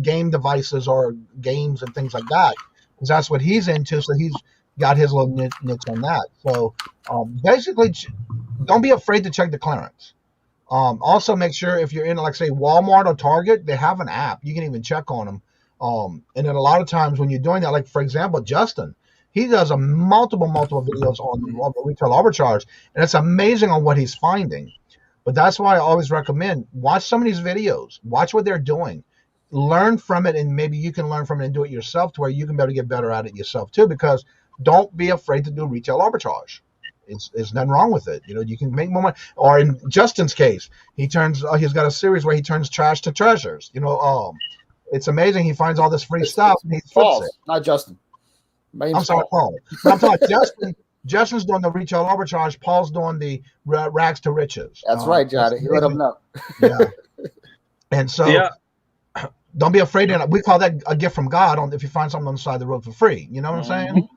game devices or games and things like that. Because that's what he's into. So he's got his little niche on that. So basically, don't be afraid to check the clearance. Also, make sure if you're in, like, say, Walmart or Target, they have an app. You can even check on them. And then a lot of times when you're doing that, like, for example, Justin, he does multiple videos on retail arbitrage, and it's amazing on what he's finding. But that's why I always recommend watch some of these videos, watch what they're doing, learn from it, and maybe you can learn from it and do it yourself to where you can be able to get better at it yourself too, because don't be afraid to do retail arbitrage. It's nothing wrong with it. You can make more money. Or in Justin's case, he's got a series where he turns trash to treasures. It's amazing. He finds all this free stuff and he flips it. Not Justin. I'm sorry, Paul. But I'm talking Justin. Justin's doing the retail arbitrage. Paul's doing the rags to riches. That's right, Johnny. You let him know. Yeah. And so don't be afraid. We call that a gift from God if you find something on the side of the road for free. You know what I'm saying?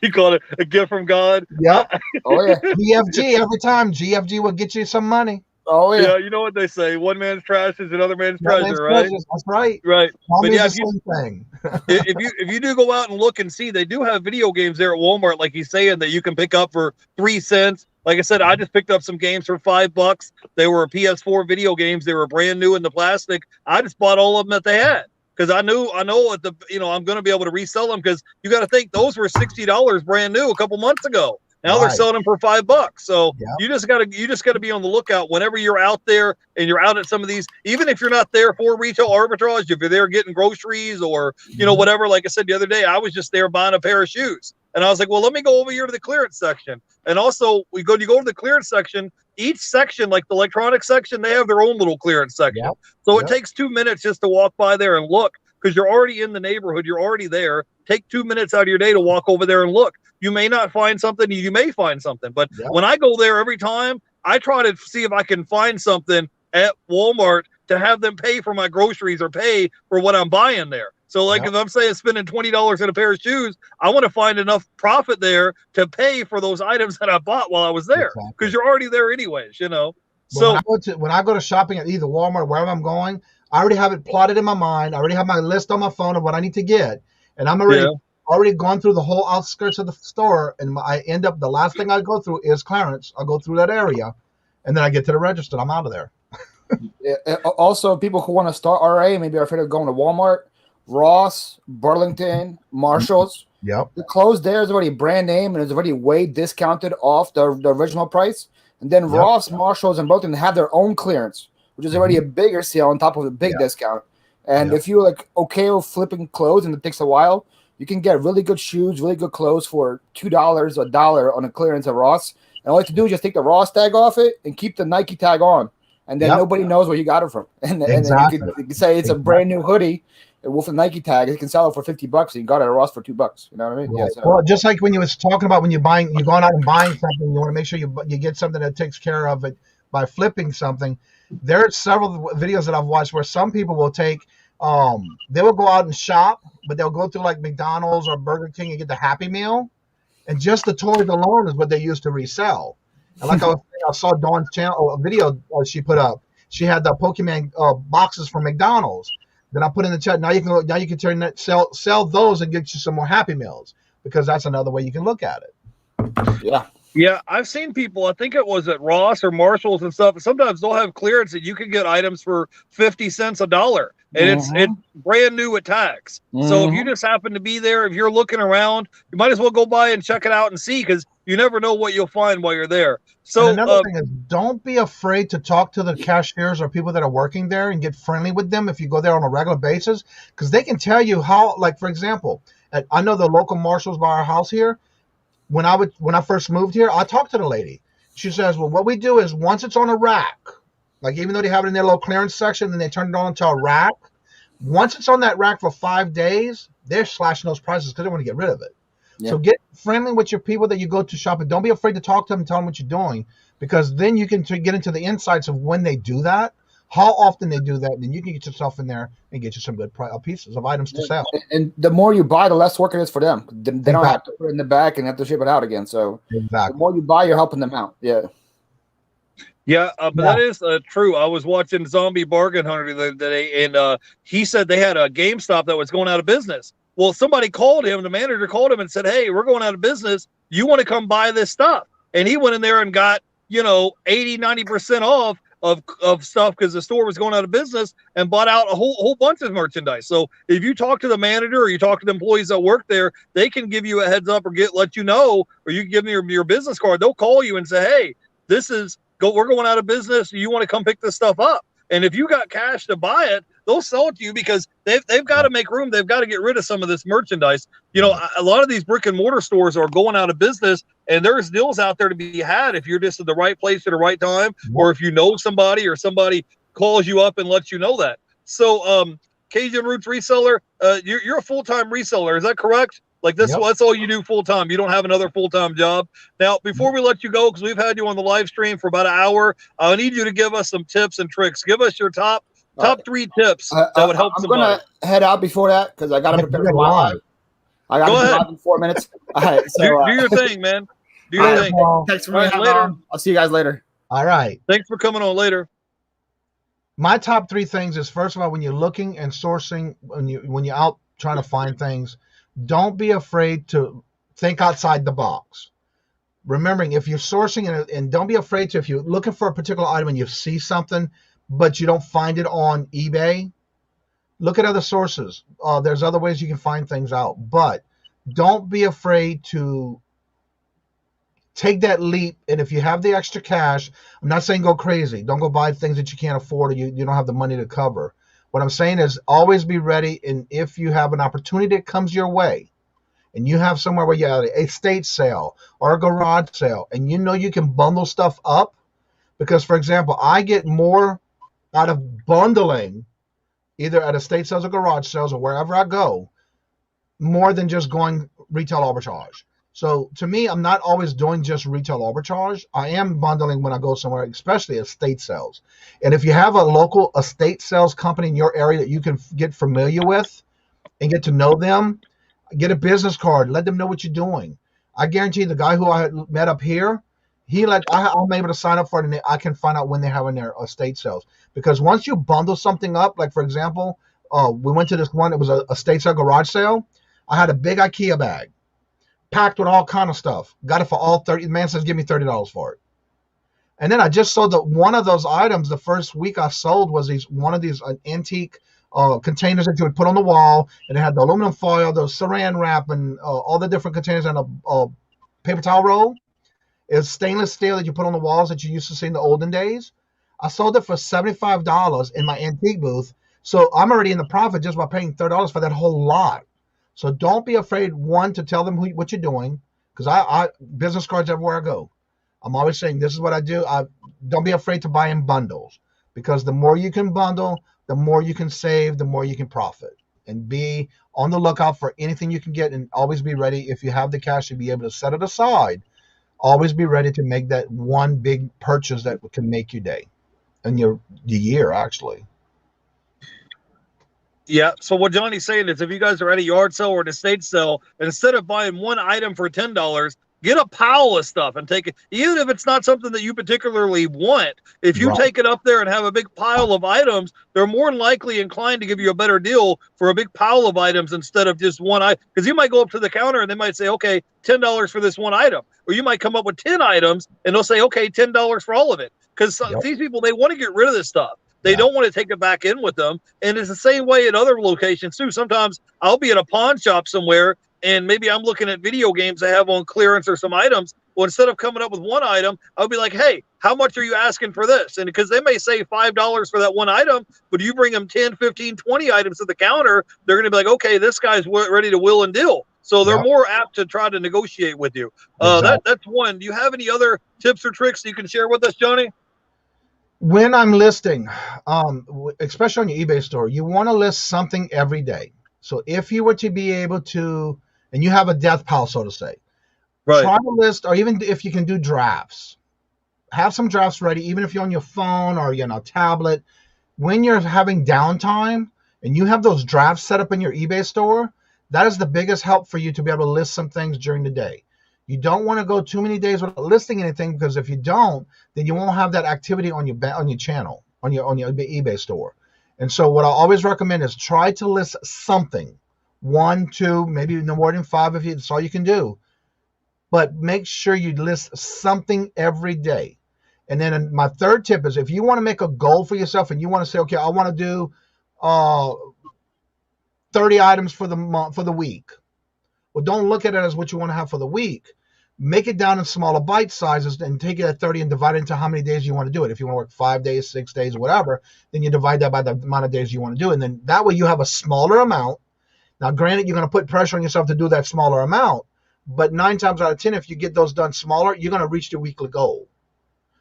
You call it a gift from God? Yep. Oh, yeah. GFG every time. GFG will get you some money. Oh, yeah. Yeah, you know what they say. One man's trash is another man's treasure, right? That's right. Right. But yeah, same thing. if you do go out and look and see, they do have video games there at Walmart, like he's saying, that you can pick up for 3 cents. Like I said, I just picked up some games for $5. They were PS4 video games. They were brand new in the plastic. I just bought all of them that they had, because I know I'm going to be able to resell them, because you got to think those were $60 brand new a couple months ago. Now they're selling them for $5. So you just gotta be on the lookout whenever you're out there and you're out at some of these, even if you're not there for retail arbitrage, if you're there getting groceries or whatever. Like I said the other day, I was just there buying a pair of shoes, and I was like, well, let me go over here to the clearance section. And also you go to the clearance section, each section, like the electronics section, they have their own little clearance section. So it takes 2 minutes just to walk by there and look, because you're already in the neighborhood, you're already there. Take 2 minutes out of your day to walk over there and look. You may not find something, you may find something, but when I go there every time, I try to see if I can find something at Walmart to have them pay for my groceries or pay for what I'm buying there. So like if I'm saying spending $20 on a pair of shoes, I want to find enough profit there to pay for those items that I bought while I was there, because you're already there anyways, So when I go to shopping at either Walmart or wherever I'm going, I already have it plotted in my mind. I already have my list on my phone of what I need to get, and I'm already gone through the whole outskirts of the store, and I end up, the last thing I go through is clearance. I'll go through that area, and then I get to the register, and I'm out of there. Also, people who want to start RA maybe are afraid of going to Walmart, Ross, Burlington, Marshalls. Yep. The clothes there is already brand name and is already way discounted off the original price. And then Ross, Marshalls, and Burlington have their own clearance, which is already a bigger sale on top of a big discount. And if you're like okay with flipping clothes and it takes a while, you can get really good shoes, really good clothes for $2, $1 on a clearance at Ross. And all you have to do is just take the Ross tag off it and keep the Nike tag on. And then nobody knows where you got it from. And then you can say it's a brand new hoodie with a Nike tag. You can sell it for $50 and you got it at Ross for $2. You know what I mean? Right. Well, just like when you was talking about when you're going out and buying something, you want to make sure you get something that takes care of it by flipping something. There are several videos that I've watched where some people will take, they will go out and shop, but they'll go through like McDonald's or Burger King and get the Happy Meal, and just the toys alone is what they use to resell. And like I was saying, I saw Dawn's channel, a video she put up. She had the Pokemon boxes from McDonald's. Then I put in the chat. Now you can turn that sell those and get you some more Happy Meals, because that's another way you can look at it. Yeah. Yeah, I've seen people, I think it was at Ross or Marshalls and stuff. Sometimes they'll have clearance that you can get items for 50 cents a dollar. And it's brand new with tax. So if you just happen to be there, if you're looking around, you might as well go by and check it out and see, because you never know what you'll find while you're there. So and another thing is, don't be afraid to talk to the cashiers or people that are working there and get friendly with them if you go there on a regular basis, because they can tell you how, like, for example, I know the local Marshalls by our house here. When I first moved here, I talked to the lady. She says, well, what we do is once it's on a rack, like even though they have it in their little clearance section, then they turn it on to a rack. Once it's on that rack for 5 days, they're slashing those prices because they want to get rid of it. Yeah. So get friendly with your people that you go to shop and don't be afraid to talk to them and tell them what you're doing, because then you can get into the insights of when they do that, how often they do that, then you can get yourself in there and get you some good pieces of items to sell. And the more you buy, the less work it is for them. They don't have to put it in the back and have to ship it out again. So the more you buy, you're helping them out. Yeah. Yeah, but that is true. I was watching Zombie Bargain Hunter the other day, and he said they had a GameStop that was going out of business. Well, somebody called him, the manager called him and said, hey, we're going out of business. You want to come buy this stuff? And he went in there and got, 80-90% off of stuff because the store was going out of business, and bought out a whole bunch of merchandise. So if you talk to the manager or you talk to the employees that work there, they can give you a heads up or let you know, or you can give them your business card. They'll call you and say, hey, we're going out of business. You want to come pick this stuff up? And if you got cash to buy it, they'll sell it to you, because they've got to make room. They've got to get rid of some of this merchandise. A lot of these brick and mortar stores are going out of business, and there's deals out there to be had if you're just at the right place at the right time, or if you know somebody or somebody calls you up and lets you know that. So, Cajun Roots Reseller, you're a full-time reseller. Is that correct? Like this, that's all you do full time. You don't have another full time job. Now, before we let you go, because we've had you on the live stream for about an hour, I need you to give us some tips and tricks. Give us your top 3 tips that would help somebody. I'm gonna head out before that because I got to prepare for live. I got to go live in 4 minutes. All right, so do your thing, man. Do your thing. Thanks for me later. I'll see you guys later. All right. Thanks for coming on later. My top 3 things is, first of all, when you're looking and sourcing, when you're out trying to find things, don't be afraid to think outside the box. Remembering, if you're sourcing and don't be afraid to, if you're looking for a particular item and you see something, but you don't find it on eBay, look at other sources. There's other ways you can find things out, but don't be afraid to take that leap. And if you have the extra cash, I'm not saying go crazy. Don't go buy things that you can't afford or you don't have the money to cover. What I'm saying is always be ready, and if you have an opportunity that comes your way, and you have somewhere where you have a estate sale or a garage sale, and you can bundle stuff up, because, for example, I get more out of bundling, either at estate sales or garage sales or wherever I go, more than just going retail arbitrage. So to me, I'm not always doing just retail arbitrage. I am bundling when I go somewhere, especially estate sales. And if you have a local estate sales company in your area that you can get familiar with and get to know them, get a business card, let them know what you're doing. I guarantee the guy who I met up here, I'm able to sign up for it, and I can find out when they're having their estate sales. Because once you bundle something up, like, for example, we went to this one, it was a estate sale garage sale. I had a big IKEA bag packed with all kind of stuff. Got it for all 30. The man says, give me $30 for it. And then I just sold one of those items. The first week I sold was one of these antique containers that you would put on the wall, and it had the aluminum foil, the saran wrap, and all the different containers, and a paper towel roll. It was stainless steel that you put on the walls that you used to see in the olden days. I sold it for $75 in my antique booth. So I'm already in the profit just by paying $30 for that whole lot. So don't be afraid, one, to tell them what you're doing, because I business cards everywhere I go. I'm always saying, this is what I do. Don't be afraid to buy in bundles, because the more you can bundle, the more you can save, the more you can profit. And be on the lookout for anything you can get, and always be ready. If you have the cash to be able to set it aside, always be ready to make that one big purchase that can make your day and your year, actually. Yeah. So what Johnny's saying is, if you guys are at a yard sale or an estate sale, instead of buying one item for $10, get a pile of stuff and take it, even if it's not something that you particularly want. If you take it up there and have a big pile of items, they're more than likely inclined to give you a better deal for a big pile of items instead of just one item. Because you might go up to the counter and they might say, okay, $10 for this one item. Or you might come up with 10 items and they'll say, okay, $10 for all of it. Because these people, they want to get rid of this stuff. They don't want to take it back in with them. And it's the same way at other locations too. Sometimes I'll be at a pawn shop somewhere and maybe I'm looking at video games I have on clearance or some items. Well, instead of coming up with one item, I'll be like, hey, how much are you asking for this? And because they may say $5 for that one item, but you bring them 10, 15, 20 items to the counter, they're going to be like, okay, this guy's ready to will and deal. So they're more apt to try to negotiate with you. That's one. Do you have any other tips or tricks you can share with us, Johnny? When I'm listing, especially on your eBay store, you want to list something every day. So if you were to be able to, and you have a death pile, so to say, try to list, or even if you can do drafts, have some drafts ready, even if you're on your phone or tablet. When you're having downtime and you have those drafts set up in your eBay store, that is the biggest help for you to be able to list some things during the day. You don't want to go too many days without listing anything, because if you don't, then you won't have that activity on your channel, on your eBay store. And so what I always recommend is try to list something, 1, 2, maybe no more than 5 if that's all you can do. But make sure you list something every day. And then my third tip is, if you want to make a goal for yourself and you want to say, okay, I want to do 30 items for the month, for the week. Well, don't look at it as what you want to have for the week. Make it down in smaller bite sizes and take it at 30 and divide it into how many days you want to do it. If you want to work 5 days, 6 days, whatever, then you divide that by the amount of days you want to do. And then that way you have a smaller amount. Now, granted, you're going to put pressure on yourself to do that smaller amount, but 9 times out of 10, if you get those done smaller, you're going to reach your weekly goal.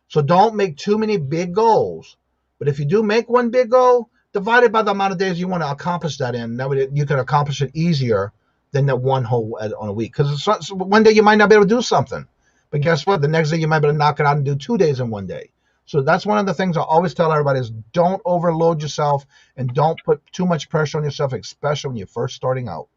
So don't make too many big goals. But if you do make one big goal, divide it by the amount of days you want to accomplish that in. That way you can accomplish it easier than that one whole on a week. Because one day you might not be able to do something, but guess what? The next day you might be able to knock it out and do 2 days in one day. So that's one of the things I always tell everybody is, don't overload yourself and don't put too much pressure on yourself, especially when you're first starting out.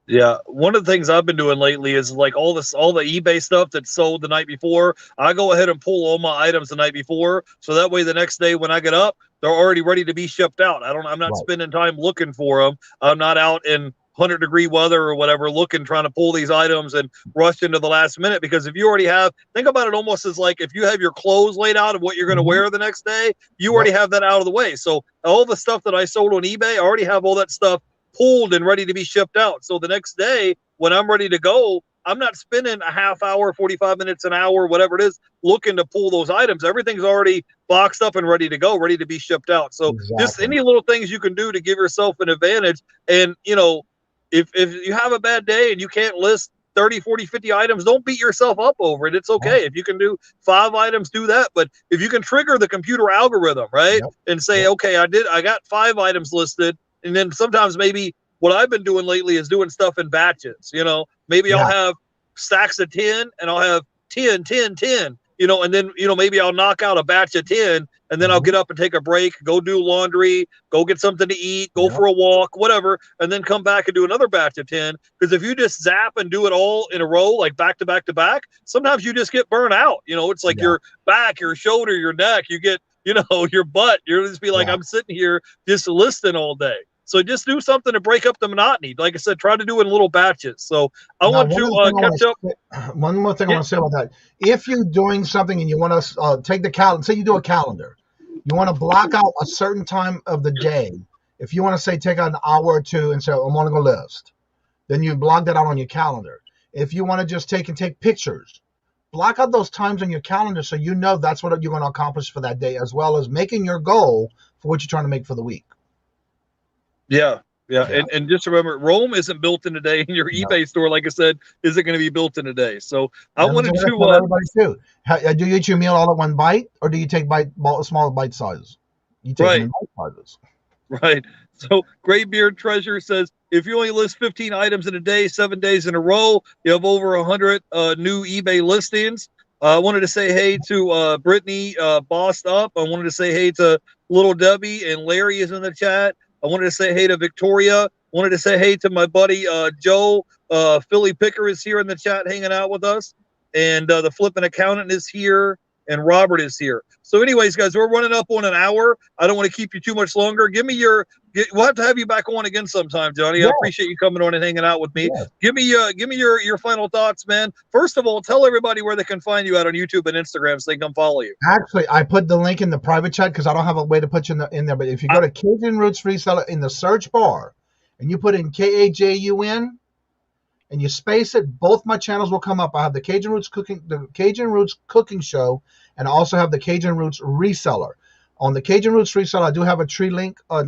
Yeah, one of the things I've been doing lately is like all the eBay stuff that's sold the night before. I go ahead and pull all my items the night before, so that way the next day when I get up, they're already ready to be shipped out. I'm not spending time looking for them. I'm not out in 100-degree weather or whatever trying to pull these items and rush into the last minute. Because if you already have, think about it almost as like if you have your clothes laid out of what you're going to wear the next day, you already have that out of the way. So all the stuff that I sold on eBay, I already have all that stuff pulled and ready to be shipped out. So the next day when I'm ready to go, I'm not spending a half hour, 45 minutes, an hour, whatever it is, looking to pull those items. Everything's already boxed up and ready to go, ready to be shipped out. So just any little things you can do to give yourself an advantage. And, if you have a bad day and you can't list 30, 40, 50 items, don't beat yourself up over it. It's okay. If you can do 5 items, do that. But if you can trigger the computer algorithm, and say, okay, I got 5 items listed. And then sometimes maybe what I've been doing lately is doing stuff in batches. Maybe I'll have stacks of 10 and I'll have 10, 10, 10, and then, maybe I'll knock out a batch of 10 and then I'll get up and take a break, go do laundry, go get something to eat, go for a walk, whatever, and then come back and do another batch of 10. Because if you just zap and do it all in a row, like back to back to back, sometimes you just get burnt out. It's like your back, your shoulder, your neck, you get, your butt. You're just be like, I'm sitting here just listing all day. So just do something to break up the monotony. Like I said, try to do it in little batches. So I want to catch up. One more thing I want to say about that. If you're doing something and you want to take the calendar, say you do a calendar, you want to block out a certain time of the day. If you want to say take out an hour or two and say, I want to go list, then you block that out on your calendar. If you want to just take pictures, block out those times on your calendar so you know that's what you're going to accomplish for that day, as well as making your goal for what you're trying to make for the week. Yeah. And just remember, Rome isn't built in a day, and your eBay store, like I said, isn't going to be built in a day. So I wanted to everybody too. Do you eat your meal all at one bite, or do you take small bite sizes? You take them in bite sizes. Right. So Graybeard Treasure says, if you only list 15 items in a day, 7 days in a row, you have over 100 new eBay listings. I wanted to say hey to Brittany Bossed Up. I wanted to say hey to Little Debbie, and Larry is in the chat. I wanted to say hey to Victoria. Wanted to say hey to my buddy Joe. Philly Pickerz is here in the chat hanging out with us. And the flipping accountant is here. And Robert is here. So anyways, guys, we're running up on an hour. I don't want to keep you too much longer. We'll have to have you back on again sometime, Johnny. Yeah. I appreciate you coming on and hanging out with me. Yeah. Give me your final thoughts, man. First of all, tell everybody where they can find you out on YouTube and Instagram so they can come follow you. Actually, I put the link in the private chat because I don't have a way to put you in there. But if you go to Kajun Roots Reseller in the search bar and you put in Kajun and you space it, both my channels will come up. I have the Kajun Roots Cooking Show, and I also have the Kajun Roots Reseller. On the Kajun Roots Reseller, I do have a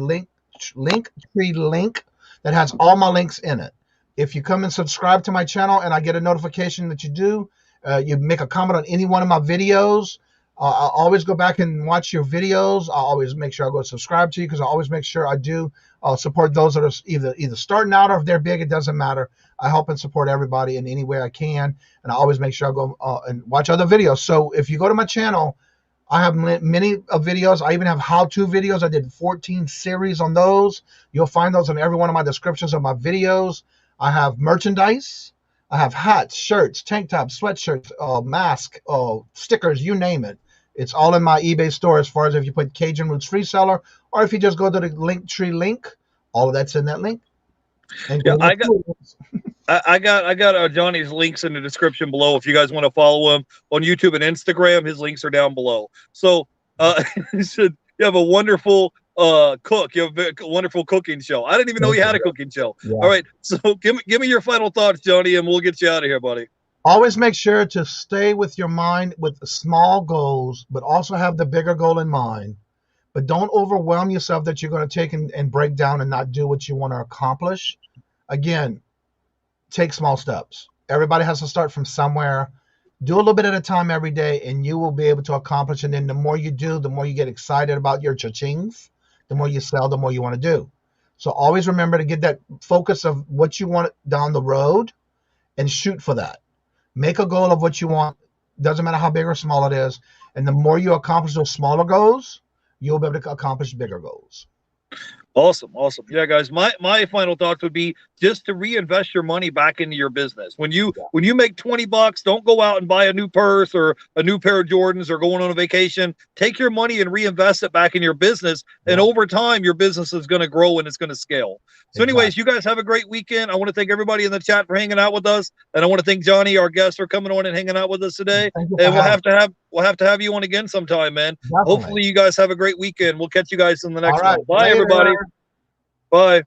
link that has all my links in it. If you come and subscribe to my channel and I get a notification that you do, you make a comment on any one of my videos, I'll always go back and watch your videos. I'll always make sure I go subscribe to you because I always make sure I do support those that are either starting out or if they're big, it doesn't matter. I help and support everybody in any way I can, and I always make sure I go and watch other videos. So if you go to my channel, I have many videos. I even have how-to videos. I did 14 series on those. You'll find those in every one of my descriptions of my videos. I have merchandise. I have hats, shirts, tank tops, sweatshirts, masks, stickers, you name it. It's all in my eBay store as far as if you put Kajun Roots Reseller, or if you just go to the Linktree link, all of that's in that link. And yeah, I got Johnny's links in the description below. If you guys want to follow him on YouTube and Instagram, his links are down below. So you have a wonderful cook. You have a wonderful cooking show. I didn't even know you had a cooking show. Yeah. All right, so give me your final thoughts, Johnny, and we'll get you out of here, buddy. Always make sure to stay with your mind with small goals, but also have the bigger goal in mind. But don't overwhelm yourself that you're going to take and break down and not do what you want to accomplish. Again, take small steps. Everybody has to start from somewhere. Do a little bit at a time every day, and you will be able to accomplish. And then the more you do, the more you get excited about your cha-chings. The more you sell, the more you want to do. So always remember to get that focus of what you want down the road and shoot for that. Make a goal of what you want. Doesn't matter how big or small it is. And the more you accomplish those smaller goals, you'll be able to accomplish bigger goals. Awesome. Yeah, guys, my final thoughts would be just to reinvest your money back into your business. When you make $20, don't go out and buy a new purse or a new pair of Jordans or going on a vacation. Take your money and reinvest it back in your business. And over time, your business is going to grow and it's going to scale. So anyways, you guys have a great weekend. I want to thank everybody in the chat for hanging out with us. And I want to thank Johnny, our guest, for coming on and hanging out with us today. And we'll have to have you on again sometime, man. Definitely. Hopefully you guys have a great weekend. We'll catch you guys in the next one. Bye, everybody. Bye.